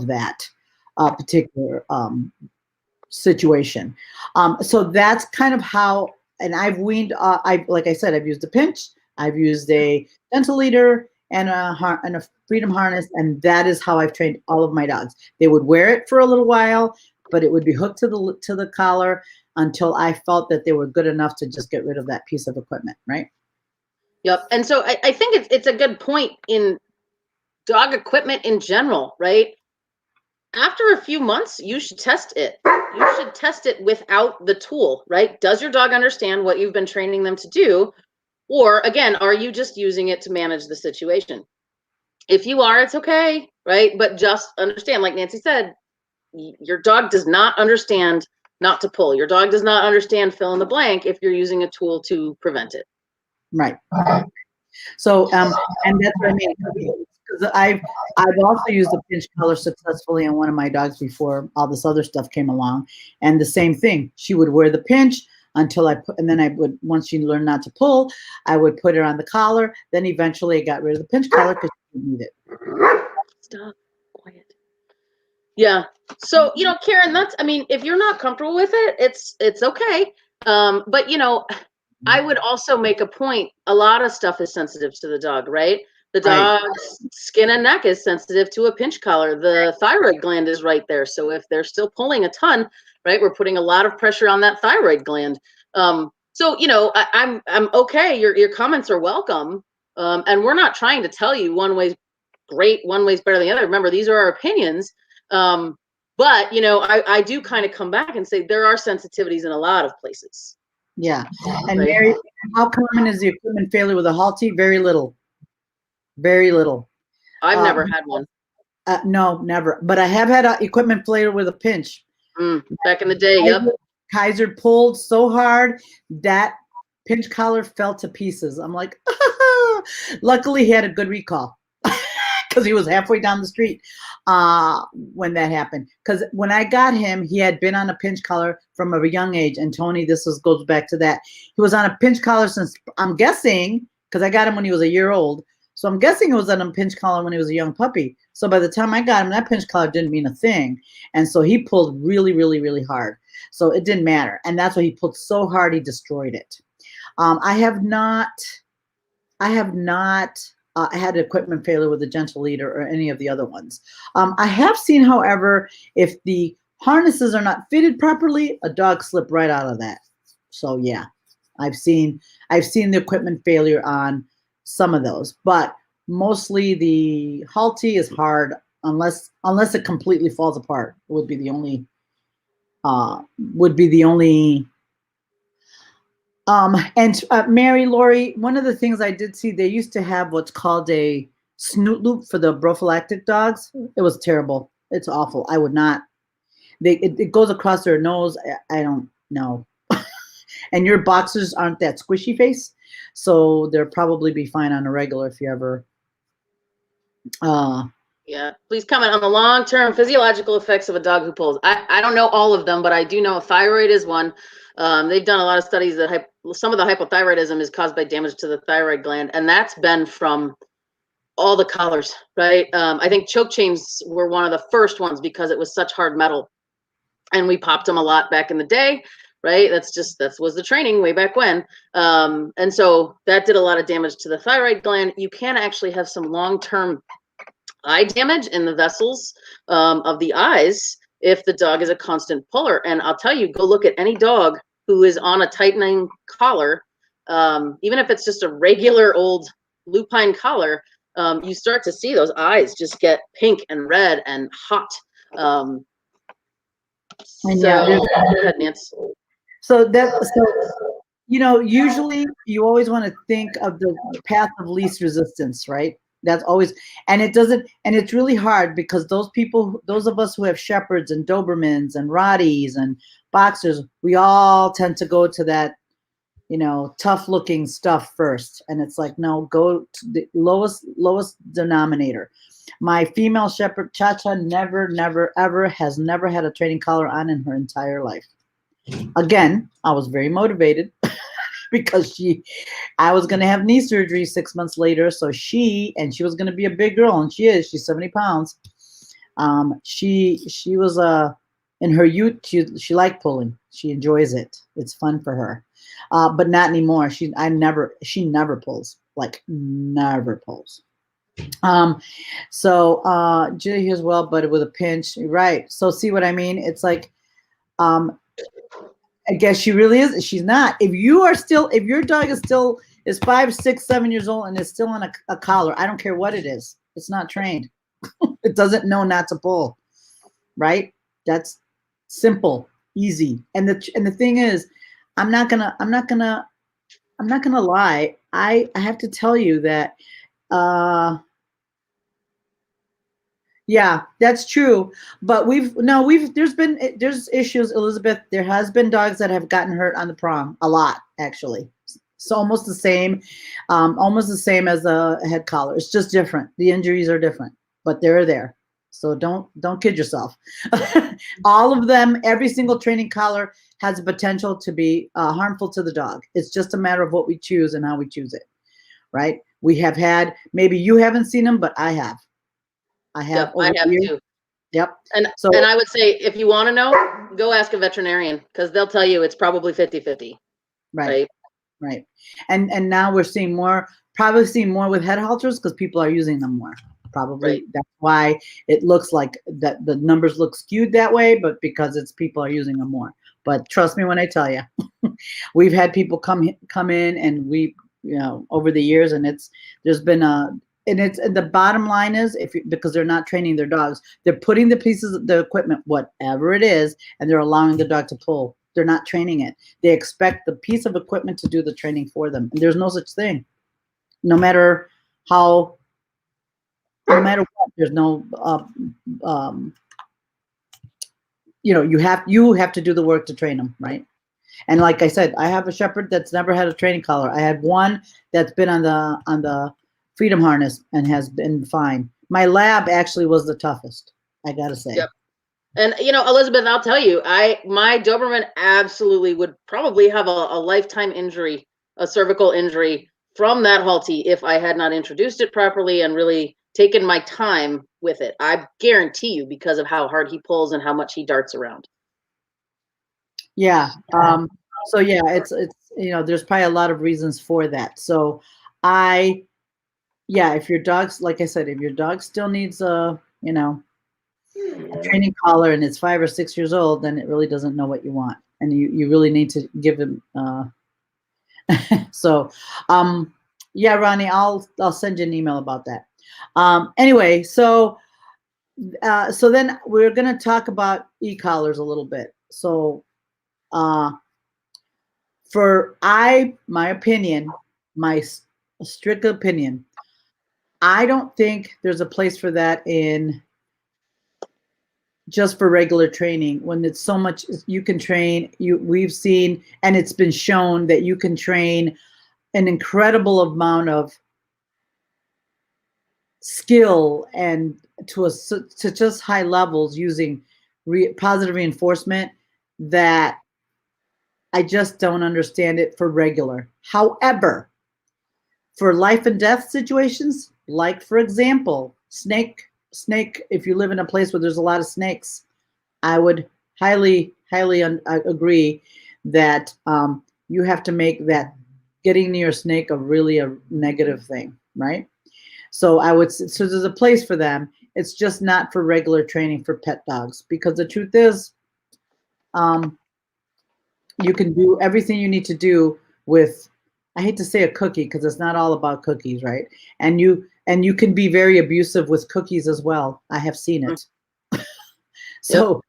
that particular situation. So that's kind of how. And I've weaned. Like I said, I've used a pinch. I've used a gentle leader and a freedom harness, and that is how I've trained all of my dogs. They would wear it for a little while, but it would be hooked to the collar until I felt that they were good enough to just get rid of that piece of equipment, right? Yep. And so I think it's a good point in dog equipment in general, right? After a few months, you should test it. You should test it without the tool, right? Does your dog understand what you've been training them to do? Or again, are you just using it to manage the situation? If you are, it's okay, right? But just understand, like Nancy said, your dog does not understand not to pull. Your dog does not understand fill in the blank if you're using a tool to prevent it. Right. So, and that's what I mean. Because I've also used a pinch collar successfully on one of my dogs before all this other stuff came along, and the same thing. She would wear the pinch until and then I would, once she learned not to pull, I would put her on the collar. Then eventually I got rid of the pinch collar because she didn't need it. Stop. Quiet. Yeah. So, Karen, if you're not comfortable with it, it's okay. But I would also make a point. A lot of stuff is sensitive to the dog, right? The dog's skin and neck is sensitive to a pinch collar. The thyroid gland is right there. So if they're still pulling a ton, right, we're putting a lot of pressure on that thyroid gland. So, I'm okay. Your comments are welcome. And we're not trying to tell you one way's great, one way's better than the other. Remember, these are our opinions. But, I do kind of come back and say there are sensitivities in a lot of places. Yeah. And Mary, how common is the equipment failure with a Halti? Very little. Very little. I've never had one. No, never. But I have had equipment failure with a pinch. Back in the day, yep. Kaiser pulled so hard that pinch collar fell to pieces. I'm like, luckily he had a good recall because he was halfway down the street when that happened. Because when I got him, he had been on a pinch collar from a young age. And Tony, goes back to that. He was on a pinch collar since, I'm guessing, because I got him when he was a year old. So I'm guessing it was on a pinch collar when he was a young puppy. So by the time I got him, that pinch collar didn't mean a thing. And so he pulled really, really, really hard. So it didn't matter. And that's why he pulled so hard, he destroyed it. I have not had equipment failure with the gentle leader or any of the other ones. I have seen, however, if the harnesses are not fitted properly, a dog slip right out of that. So yeah, I've seen the equipment failure on some of those, but mostly the Halti is hard unless it completely falls apart. Would be the only. And Mary Lori, one of the things I did see, they used to have what's called a snoot loop for the prophylactic dogs. It was terrible. It's awful. I would not. It goes across their nose. I don't know. And your boxers aren't that squishy face, so they'll probably be fine on a regular if you ever Yeah, please comment on the long-term physiological effects of a dog who pulls. I don't know all of them, but I do know thyroid is one. They've done a lot of studies that some of the hypothyroidism is caused by damage to the thyroid gland, and that's been from all the collars, right? I think choke chains were one of the first ones because it was such hard metal, and we popped them a lot back in the day, right? That was the training way back when. And so that did a lot of damage to the thyroid gland. You can actually have some long-term eye damage in the vessels of the eyes if the dog is a constant puller. And I'll tell you, go look at any dog who is on a tightening collar, even if it's just a regular old lupine collar, you start to see those eyes just get pink and red and hot. And yeah, Go ahead, Nancy. so usually you always want to think of the path of least resistance, right? That's always, and it's really hard because those of us who have Shepherds and Dobermans and Rotties and Boxers, we all tend to go to that, tough looking stuff first. And it's like, no, go to the lowest denominator. My female Shepherd, Cha-Cha, never, ever has never had a training collar on in her entire life. Again, I was very motivated because I was going to have knee surgery 6 months later. So she was going to be a big girl, and she's 70 pounds. She was in her youth, she liked pulling. She enjoys it. It's fun for her. But not anymore. She never pulls, like never pulls. Julie as well, but with a pinch, right? So see what I mean? It's like, I guess she really is. She's not. If your dog is 5, 6, 7 years old and is still on a collar, I don't care what it is. It's not trained. It doesn't know not to pull, right? That's simple, easy. And the thing is, I'm not gonna lie. I have to tell you that, yeah, that's true. But there's issues, Elizabeth. There has been dogs that have gotten hurt on the prong a lot, actually. So almost the same as a head collar. It's just different. The injuries are different, but they're there. So don't kid yourself. All of them, every single training collar has a potential to be harmful to the dog. It's just a matter of what we choose and how we choose it, right? We have had, maybe you haven't seen them, but I have. I have too. Yep. And I would say, if you want to know, go ask a veterinarian, because they'll tell you it's probably 50-50. Right. And now we're probably seeing more with head halters because people are using them more. Probably right. That's why it looks like that the numbers look skewed that way, but because people are using them more. But trust me when I tell you, we've had people come in, and we, over the years, and there's been and the bottom line is, because they're not training their dogs, they're putting the pieces of the equipment, whatever it is, and they're allowing the dog to pull. They're not training it. They expect the piece of equipment to do the training for them. And there's no such thing. No matter what, there's no, you have to do the work to train them, right? And like I said, I have a Shepherd that's never had a training collar. I had one that's been on the Freedom harness and has been fine. My Lab actually was the toughest, I gotta say. Yep. And Elizabeth, I'll tell you, my Doberman absolutely would probably have a lifetime injury, a cervical injury from that Halti if I had not introduced it properly and really taken my time with it. I guarantee you, because of how hard he pulls and how much he darts around. Yeah. So yeah, it's there's probably a lot of reasons for that. So if your dog's, like I said, if your dog still needs a training collar and it's 5 or 6 years old, then it really doesn't know what you want, and you really need to give him. So, yeah, Ronnie, I'll send you an email about that. Anyway, so then we're gonna talk about e-collars a little bit. So, my opinion, my strict opinion, I don't think there's a place for that in just for regular training, when it's so much you can train. We've seen, and it's been shown that you can train an incredible amount of skill and to just high levels using positive reinforcement that I just don't understand it for regular. However, for life and death situations, like for example, snake, if you live in a place where there's a lot of snakes, I would highly agree that you have to make that getting near a snake a negative thing, right? So so there's a place for them. It's just not for regular training for pet dogs, because the truth is, you can do everything you need to do with, I hate to say a cookie because it's not all about cookies, right? And you can be very abusive with cookies as well. I have seen it. So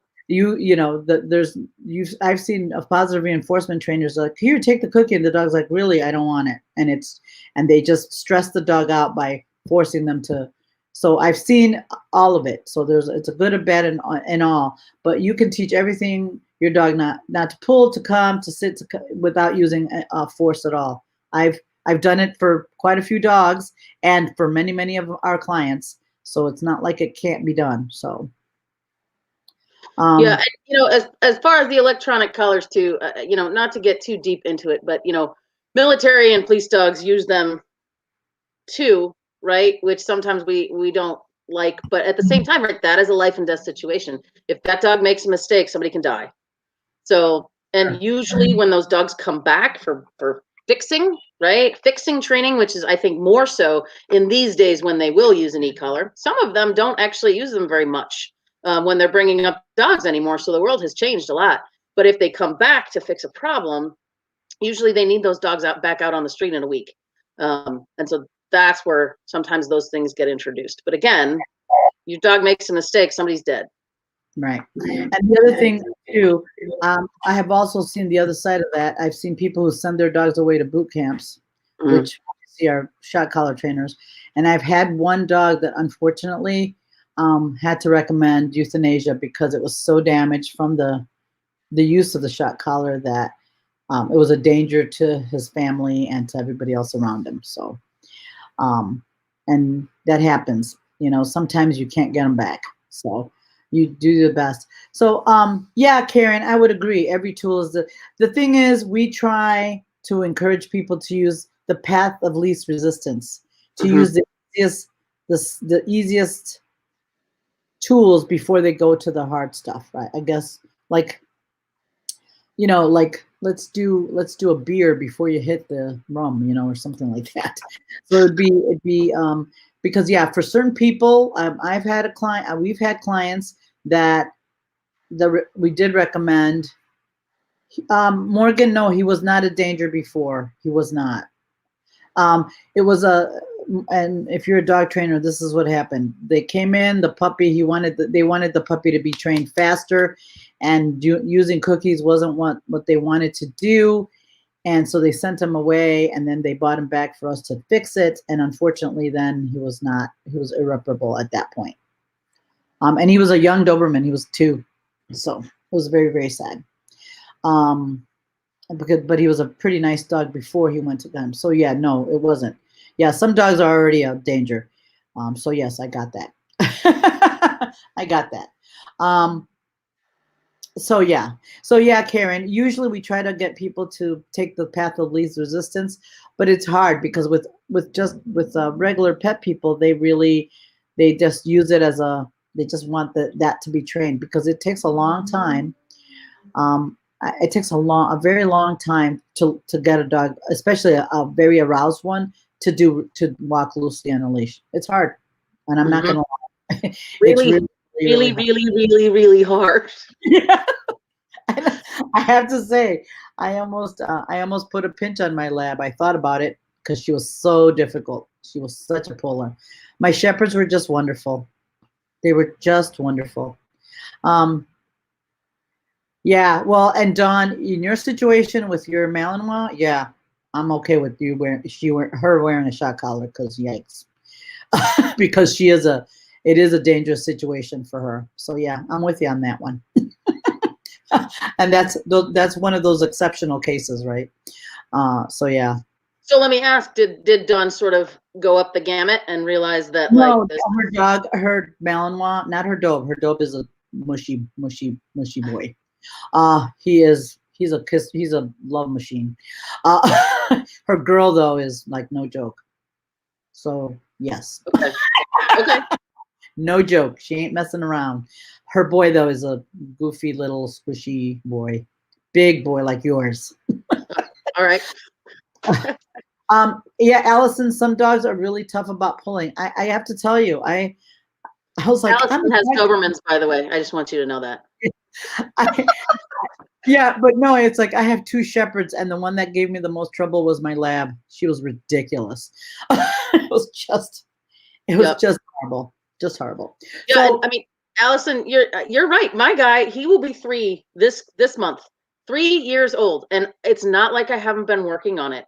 I've seen a positive reinforcement trainers like, here, take the cookie, and the dog's like, really, I don't want it, and they just stress the dog out by forcing them to. So I've seen all of it. So it's a good, a bad, and all. But you can teach everything your dog not to pull, to come, to sit, without using force at all. I've done it for quite a few dogs and for many of our clients. So it's not like it can't be done. So. Yeah, as far as the electronic collars too, not to get too deep into it, but military and police dogs use them too, right? Which sometimes we don't like, but at the same time, right, that is a life and death situation. If that dog makes a mistake, somebody can die. So, and usually when those dogs come back for fixing, right? Fixing training, which is, I think, more so in these days when they will use an e-collar. Some of them don't actually use them very much when they're bringing up dogs anymore. So the world has changed a lot. But if they come back to fix a problem, usually they need those dogs back out on the street in a week. And so that's where sometimes those things get introduced. But again, your dog makes a mistake, somebody's dead. Right. And the other thing too, I have also seen the other side of that. I've seen people who send their dogs away to boot camps, which obviously are shot collar trainers. And I've had one dog that unfortunately had to recommend euthanasia because it was so damaged from the use of the shot collar that it was a danger to his family and to everybody else around him. So, and that happens. Sometimes you can't get them back. So you do your best. So, yeah, Karen, I would agree. Every tool is the thing is, we try to encourage people to use the path of least resistance, to use the easiest tools before they go to the hard stuff, right? I guess like let's do a beer before you hit the rum, or something like that. So it'd be because yeah, for certain people, we've had clients that we did recommend. Morgan, no, he was not a danger before. He was not. It was and if you're a dog trainer, this is what happened. They came in, the puppy, they wanted the puppy to be trained faster, and using cookies wasn't what they wanted to do. And so they sent him away, and then they brought him back for us to fix it. And unfortunately, then he was irreparable at that point. And he was a young Doberman. He was 2. So it was very, very sad. But he was a pretty nice dog before he went to them. So yeah, no, it wasn't. Yeah, some dogs are already a danger. So yes, I got that. I got that. So yeah, Karen, usually we try to get people to take the path of least resistance, but it's hard because with regular pet people, they just use it as they just want that to be trained, because it takes a long time. It takes a very long time to get a dog, especially a very aroused one, to walk loosely on a leash. It's hard, and I'm not gonna lie. Really, really hard. Yeah. I have to say, I almost put a pinch on my lab. I thought about it because she was so difficult. She was such a puller. My shepherds were just wonderful. They were just wonderful. Yeah, well, and Dawn, in your situation with your Malinois, yeah, I'm okay with you wearing a shot collar, because yikes, because it is a dangerous situation for her. So yeah, I'm with you on that one. And that's one of those exceptional cases, right? So yeah. So let me ask, did Dawn sort of go up the gamut and realize that like No, this. her dog, her Malinois, not her Dobe. Her Dobe is a mushy boy. He's a kiss. He's a love machine. Her girl though is like no joke. So yes, Okay. Okay. no joke. She ain't messing around. Her boy though is a goofy little squishy boy, big boy like yours. All right. Yeah, Allison. Some dogs are really tough about pulling. I have to tell you, I was like, Allison has Dobermans, by the way. I just want you to know that. I, yeah, but no, it's like I have two shepherds, and the one that gave me the most trouble was my lab. She was ridiculous. It was just Yep. just horrible, just horrible. Yeah, So I mean, Allison, you're right. My guy, he will be 3 this month. 3 years old, and it's not like I haven't been working on it.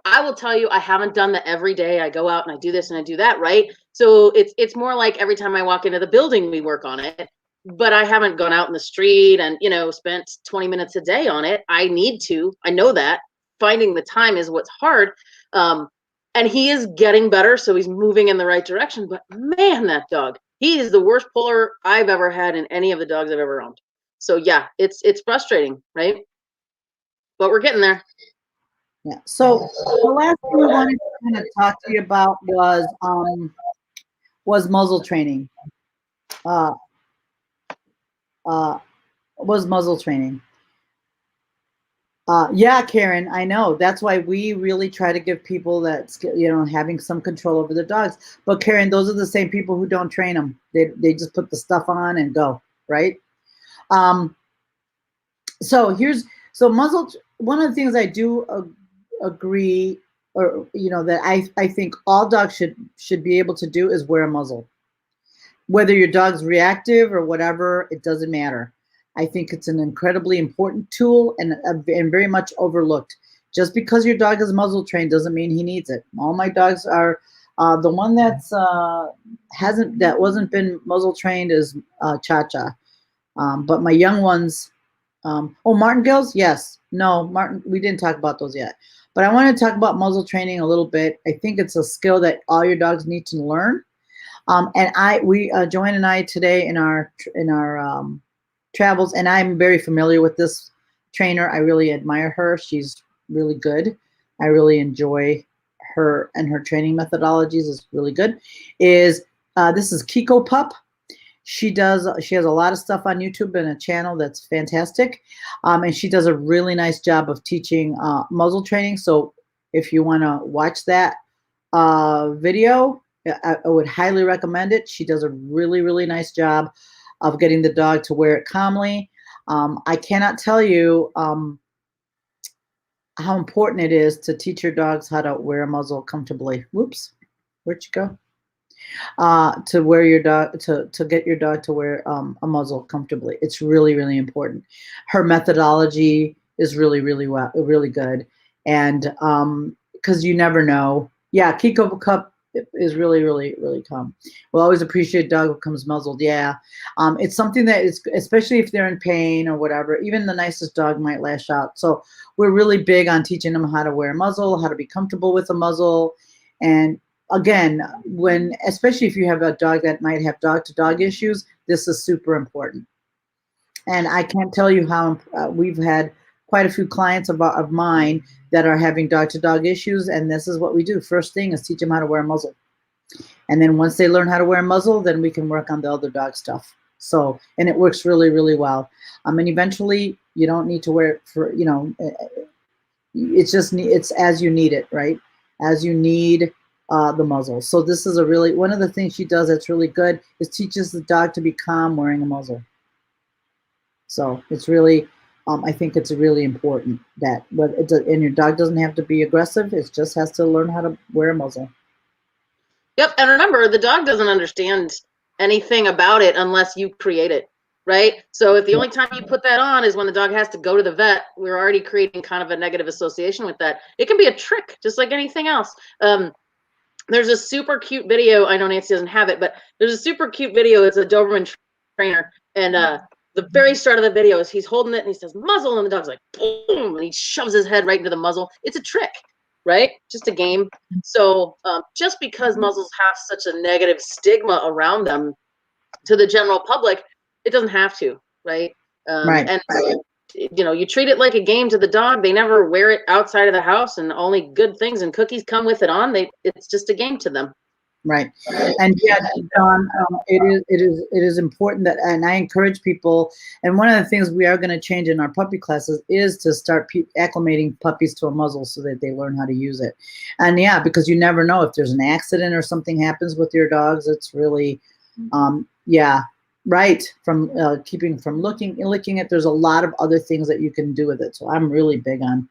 I will tell you, I haven't done that every day. I go out and I do this and I do that, right? So it's more like every time I walk into the building, we work on it. But I haven't gone out in the street and spent 20 minutes a day on it. I need to. I know that. Finding the time is what's hard. And he is getting better, so he's moving in the right direction. But man, that dog, he is the worst puller I've ever had in any of the dogs I've ever owned. So yeah, it's frustrating, right? But we're getting there. yeah. So the last thing we wanted to kind of talk to you about was muzzle training. Uh, was muzzle training. Yeah, Karen, I know. That's why we really try to give people that, having some control over their dogs. But Karen, those are the same people who don't train them. They just put the stuff on and go, right? So muzzle. One of the things I do agree, or that I think all dogs should be able to do is wear a muzzle. Whether your dog's reactive or whatever, it doesn't matter. I think it's an incredibly important tool and very much overlooked. Just because your dog is muzzle trained doesn't mean he needs it. All my dogs are. The one that wasn't been muzzle trained is Cha-Cha, but my young ones. Martingales, yes, no, Martin. We didn't talk about those yet, but I want to talk about muzzle training a little bit. I think it's a skill that all your dogs need to learn. And Joanne and I today in our travels, and I'm very familiar with this trainer. I really admire her. She's really good. I really enjoy her, and her training methodologies is really good. This is Kiko Pup. She has a lot of stuff on YouTube and a channel that's fantastic. And she does a really nice job of teaching muzzle training. So if you want to watch that video, I would highly recommend it. She does a really, really nice job of getting the dog to wear it calmly. I cannot tell you how important it is to teach your dogs how to wear a muzzle comfortably. Whoops, where'd you go? To wear your dog to get your dog to wear a muzzle comfortably. It's really, really important. Her methodology is really, really good, and because you never know. Yeah, Kiko Cup is really, really, really calm. We'll always appreciate a dog who comes muzzled. Yeah, it's something that is, especially if they're in pain or whatever. Even the nicest dog might lash out. So we're really big on teaching them how to wear a muzzle, how to be comfortable with a muzzle, and again, especially if you have a dog that might have dog-to-dog issues, this is super important. And I can't tell you how we've had quite a few clients of mine that are having dog-to-dog issues, and this is what we do. First thing is teach them how to wear a muzzle. And then once they learn how to wear a muzzle, then we can work on the other dog stuff. So, and it works really, really well. And eventually you don't need to wear it for, it's as you need it, right? As you need the muzzle. So this is one of the things she does that's really good is teaches the dog to be calm wearing a muzzle. So it's really, I think it's really important that, and your dog doesn't have to be aggressive. It just has to learn how to wear a muzzle. Yep. And remember, the dog doesn't understand anything about it unless you create it, right? So if the only time you put that on is when the dog has to go to the vet, we're already creating kind of a negative association with that. It can be a trick, just like anything else. There's a super cute video. I know Nancy doesn't have it, but there's a super cute video. It's a Doberman trainer. And the very start of the video is he's holding it and he says muzzle, and the dog's like, boom, and he shoves his head right into the muzzle. It's a trick. right? Just a game. So just because muzzles have such a negative stigma around them to the general public, it doesn't have to, right? Right. And you know, you treat it like a game to the dog. They never wear it outside of the house, and only good things and cookies come with it on. It's just a game to them. Right. And yet, Dawn, it is important that, and I encourage people, and one of the things we are going to change in our puppy classes is to start acclimating puppies to a muzzle so that they learn how to use it. And yeah, because you never know if there's an accident or something happens with your dogs. It's really, yeah, right. From keeping from licking it. There's a lot of other things that you can do with it. So I'm really big on,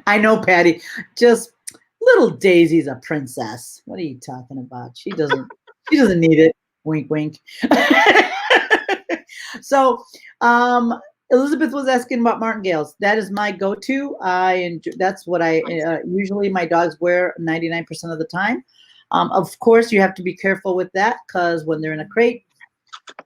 I know, Patty, just little Daisy's a princess. What are you talking about? She doesn't need it. Wink, wink. So, Elizabeth was asking about martingales. That is my go-to. That's what I usually my dogs wear 99% of the time. Of course, you have to be careful with that because when they're in a crate,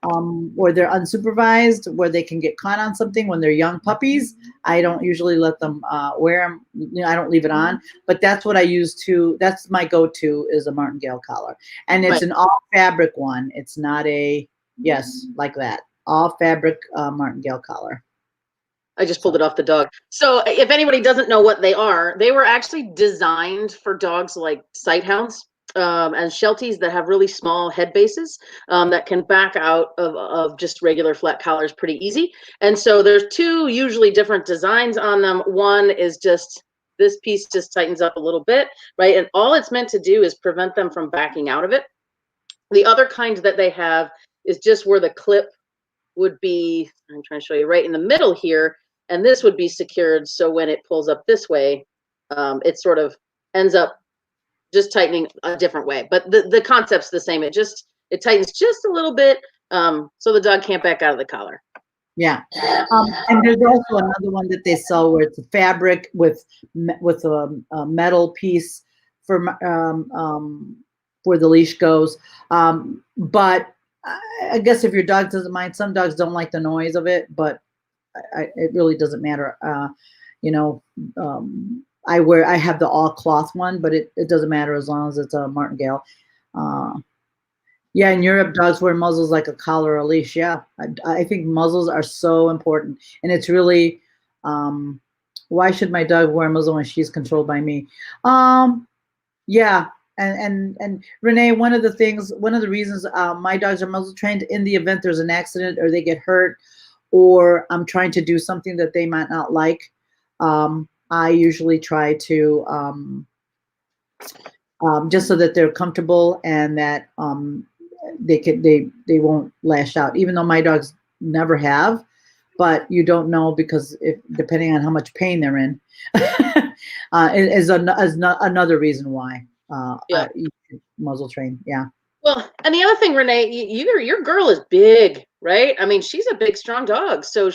or they're unsupervised, where they can get caught on something when they're young puppies, I don't usually let them wear them. You know, I don't leave it on, but that's what I use to, that's my go-to is a martingale collar. And it's an all fabric one. It's not a, yes, like that, all fabric martingale collar. I just pulled it off the dog. So if anybody doesn't know what they are, they were actually designed for dogs like sight hounds. And Shelties that have really small head bases that can back out of just regular flat collars pretty easy. And so there's two usually different designs on them. One is just this piece just tightens up a little bit, right? And all it's meant to do is prevent them from backing out of it. The other kind that they have is just where the clip would be, I'm trying to show you right in the middle here, and this would be secured. So when it pulls up this way, it sort of ends up just tightening a different way, but the concept's the same. It tightens just a little bit, so the dog can't back out of the collar. Yeah, and there's also another one that they sell where it's a fabric with a metal piece for where the leash goes. But I guess if your dog doesn't mind, some dogs don't like the noise of it, but it really doesn't matter. You know. I have the all cloth one, but it doesn't matter as long as it's a martingale. Yeah, in Europe, dogs wear muzzles like a collar or a leash. Yeah, I think muzzles are so important, and it's really, why should my dog wear a muzzle when she's controlled by me? Yeah, and Renee, one of the reasons my dogs are muzzle trained, in the event there's an accident or they get hurt, or I'm trying to do something that they might not like. I usually try to just so that they're comfortable and that they won't lash out. Even though my dogs never have, but you don't know because depending on how much pain they're in, is another reason why you should muzzle train. Yeah. Well, and the other thing, Renee, your girl is big, right? I mean, she's a big, strong dog. So if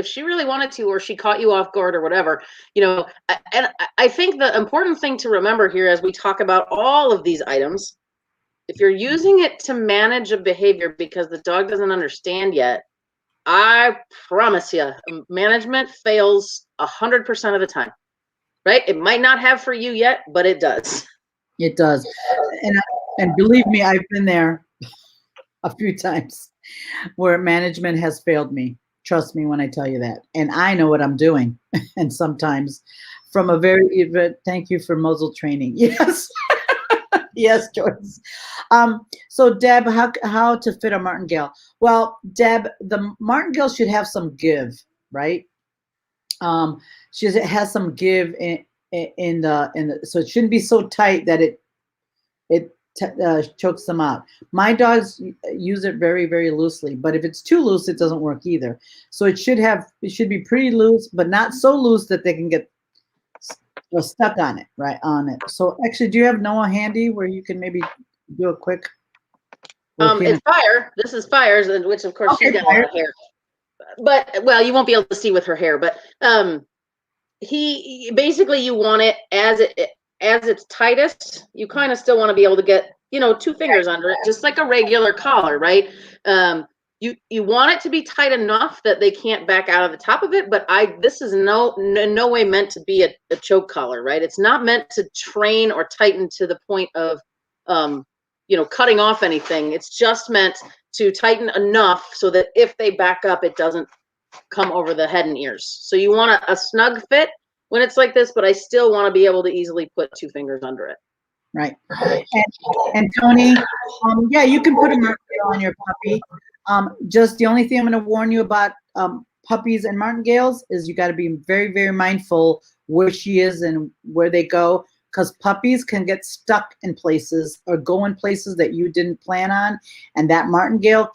she really wanted to, or she caught you off guard or whatever, you know, and I think the important thing to remember here as we talk about all of these items, if you're using it to manage a behavior because the dog doesn't understand yet, I promise you, management fails 100% of the time, right? It might not have for you yet, but it does. It does. And believe me, I've been there a few times where management has failed me. Trust me when I tell you that. And I know what I'm doing. And sometimes from thank you for muzzle training. Yes. Yes, Joyce. So Deb, how to fit a martingale? Well, Deb, the martingale should have some give, right? It has some give in the so it shouldn't be so tight that it chokes them out. My dogs use it very, very loosely, but if it's too loose, it doesn't work either. So it should be pretty loose, but not so loose that they can get stuck on it, right on it. So actually, do you have Noah handy where you can maybe do a quick? It's Fire. This is Fire's, which of course she's got a lot of hair. But well, you won't be able to see with her hair, but he basically, you want it as it's tightest. You kind of still want to be able to get 2 fingers under it, just like a regular collar, right? you want it to be tight enough that they can't back out of the top of it, but this is no way meant to be a choke collar, right? It's not meant to train or tighten to the point of cutting off anything. It's just meant to tighten enough so that if they back up, it doesn't come over the head and ears. So you want a snug fit when it's like this, but I still want to be able to easily put 2 fingers under it. Right. And Tony, yeah, you can put a martingale on your puppy. Just the only thing I'm going to warn you about puppies and martingales is you got to be very, very mindful where she is and where they go, because puppies can get stuck in places or go in places that you didn't plan on, and that martingale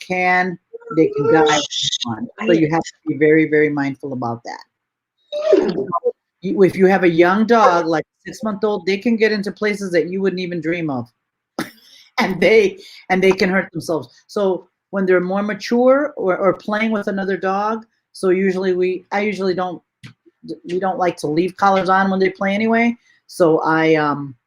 they can die on. So you have to be very, very mindful about that. If you have a young dog, like a 6-month-old, they can get into places that you wouldn't even dream of, and they can hurt themselves. So when they're more mature or playing with another dog, so usually we don't like to leave collars on when they play anyway. So I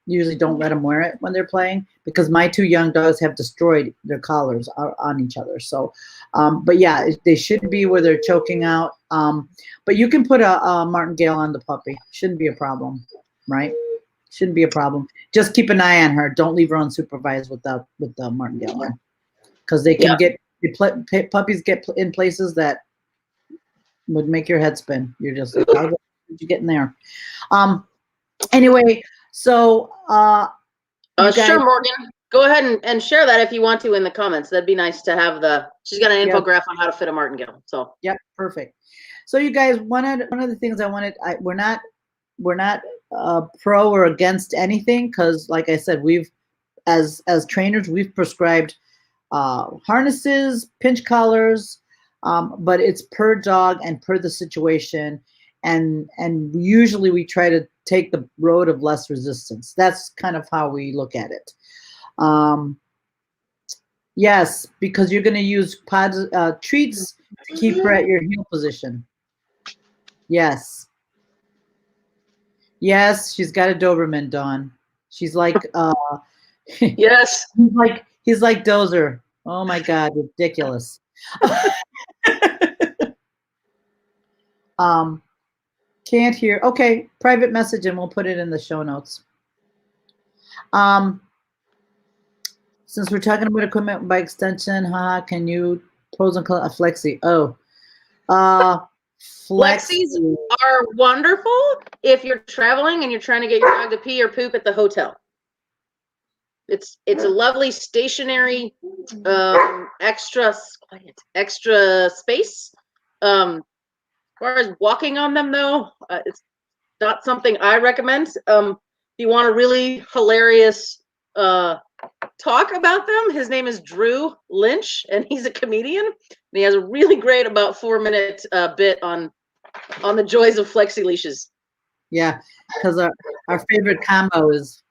usually don't let them wear it when they're playing, because my 2 young dogs have destroyed their collars on each other. So, but yeah, they should be where they're choking out. But you can put a martingale on the puppy. Shouldn't be a problem, right? Shouldn't be a problem. Just keep an eye on her. Don't leave her unsupervised with the martingale on, because they can puppies get in places that would make your head spin. You're just like, how did you get in there? Anyway, so sure, Morgan, go ahead and share that if you want to in the comments. That'd be nice to have she's got an infographic on how to fit a martingale. So yep, perfect. So you guys, one of the things I wanted, we're not pro or against anything, because like I said, we've as trainers, we've prescribed harnesses, pinch collars, but it's per dog and per the situation. And usually we try to take the road of less resistance. That's kind of how we look at it. Yes, because you're going to use treats to keep her at your heel position. Yes. Yes, she's got a Doberman, Dawn. She's like, yes, he's like Dozer. Oh my God, ridiculous. Can't hear. Okay, private message, and we'll put it in the show notes. Since we're talking about equipment by extension, can you pros and cons Flexi? Oh, Flexis are wonderful if you're traveling and you're trying to get your dog to pee or poop at the hotel. It's a lovely stationary extra space. As far as walking on them, though, it's not something I recommend. If you want a really hilarious talk about them, his name is Drew Lynch, and he's a comedian. And he has a really great about 4-minute bit on the joys of flexi leashes. Yeah, because our favorite combo is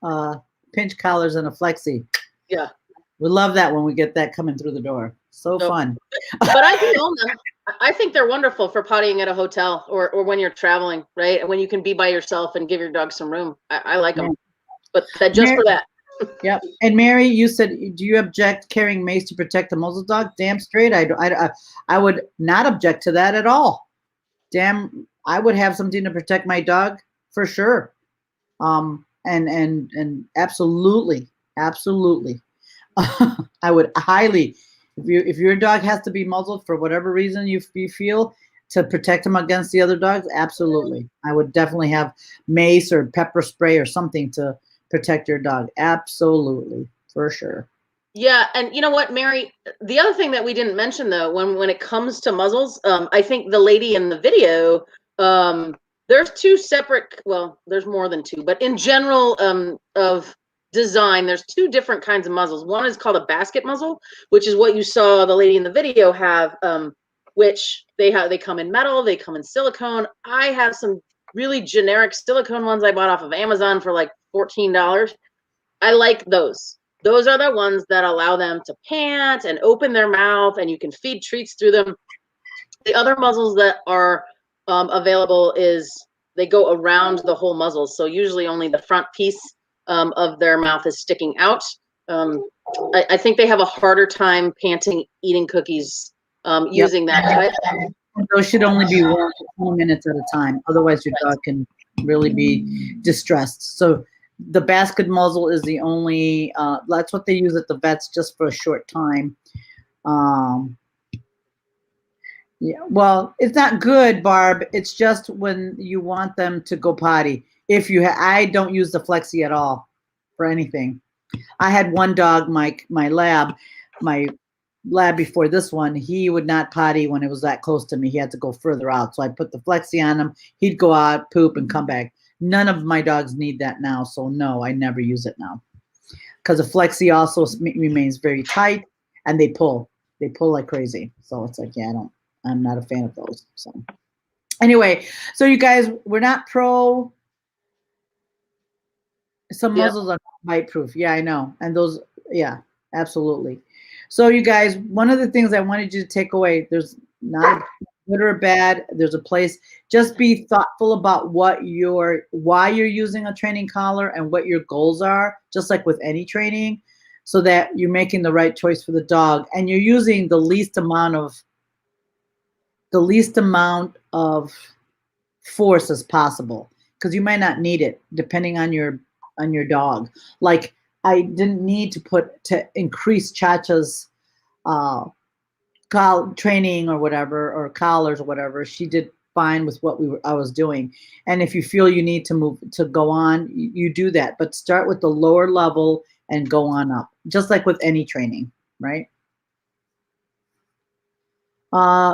pinch collars and a flexi. Yeah, we love that when we get that coming through the door. So fun. But I do own them. I think they're wonderful for pottying at a hotel or when you're traveling, right? And when you can be by yourself and give your dog some room. I like them. But just for that. Yep. And Mary, you said, do you object carrying mace to protect the muzzle dog? Damn straight. I would not object to that at all. Damn, I would have something to protect my dog for sure. And absolutely. I would highly, if your dog has to be muzzled for whatever reason you feel to protect him against the other dogs, absolutely. I would definitely have mace or pepper spray or something to protect your dog. Absolutely, for sure. Yeah, and you know what, Mary? The other thing that we didn't mention though, when it comes to muzzles, I think the lady in the video, there's 2 separate. Well, there's more than 2, but in general, of design, there's 2 different kinds of muzzles. One is called a basket muzzle, which is what you saw the lady in the video have, which they come in metal, they come in silicone. I have some really generic silicone ones I bought off of Amazon for like $14. I like those. Those are the ones that allow them to pant and open their mouth, and you can feed treats through them. The other muzzles that are available is they go around the whole muzzle, so usually only the front piece of their mouth is sticking out. I think they have a harder time panting eating cookies using that, right? Those should only be worn for 20 minutes at a time. Otherwise, your dog can really be distressed. So the basket muzzle is the only, that's what they use at the vets just for a short time. Yeah, well, it's not good, Barb. It's just when you want them to go potty. If you, I don't use the Flexi at all for anything. I had one dog, my lab before this one, he would not potty when it was that close to me. He had to go further out. So I put the Flexi on him. He'd go out, poop, and come back. None of my dogs need that now. So no, I never use it now. Because the Flexi also remains very tight and they pull. They pull like crazy. So it's like, yeah, I'm not a fan of those. So anyway, so you guys, we're not pro. Some muzzles are bite proof. Yeah, I know. And those, yeah, absolutely. So you guys, one of the things I wanted you to take away, there's not good or bad. There's a place. Just be thoughtful about why you're using a training collar and what your goals are, just like with any training, so that you're making the right choice for the dog and you're using the least amount of force as possible, because you might not need it depending on your dog. Like I didn't need to increase Chacha's training or whatever, or collars or whatever. She did fine with what I was doing. And if you feel you need to go on, you do that, but start with the lower level and go on up, just like with any training, right?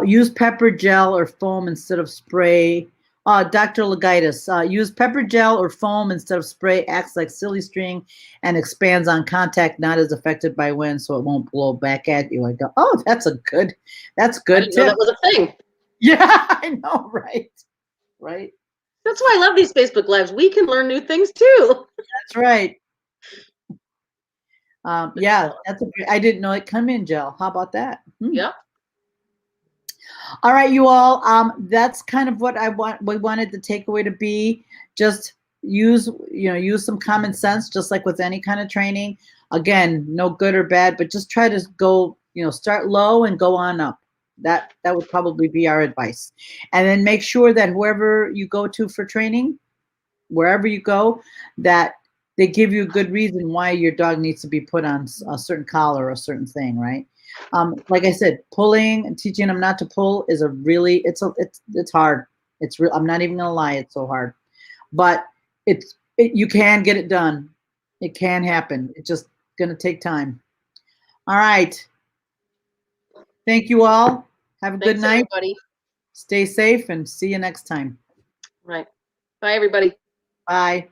Use pepper gel or foam instead of spray. Dr. Legitis, use pepper gel or foam instead of spray. Acts like silly string and expands on contact, not as affected by wind, so it won't blow back at you. I go, oh, that's good I didn't know tip. that was a thing. Yeah, I know, right? Right. That's why I love these Facebook Lives. We can learn new things too. That's right. Yeah, I didn't know it come in gel. How about that? Yeah. All right, you all. That's kind of what we wanted the takeaway to be. Just use some common sense, just like with any kind of training. Again, no good or bad, but just try to go, start low and go on up. That would probably be our advice. And then make sure that whoever you go to for training, wherever you go, that they give you a good reason why your dog needs to be put on a certain collar or a certain thing, right? Like I said, pulling and teaching them not to pull is it's hard. It's real. I'm not even gonna lie. It's so hard, but you can get it done. It can happen. It's just gonna take time. All right. Thank you all. Have a good night. Everybody. Stay safe and see you next time. Right. Bye, everybody. Bye.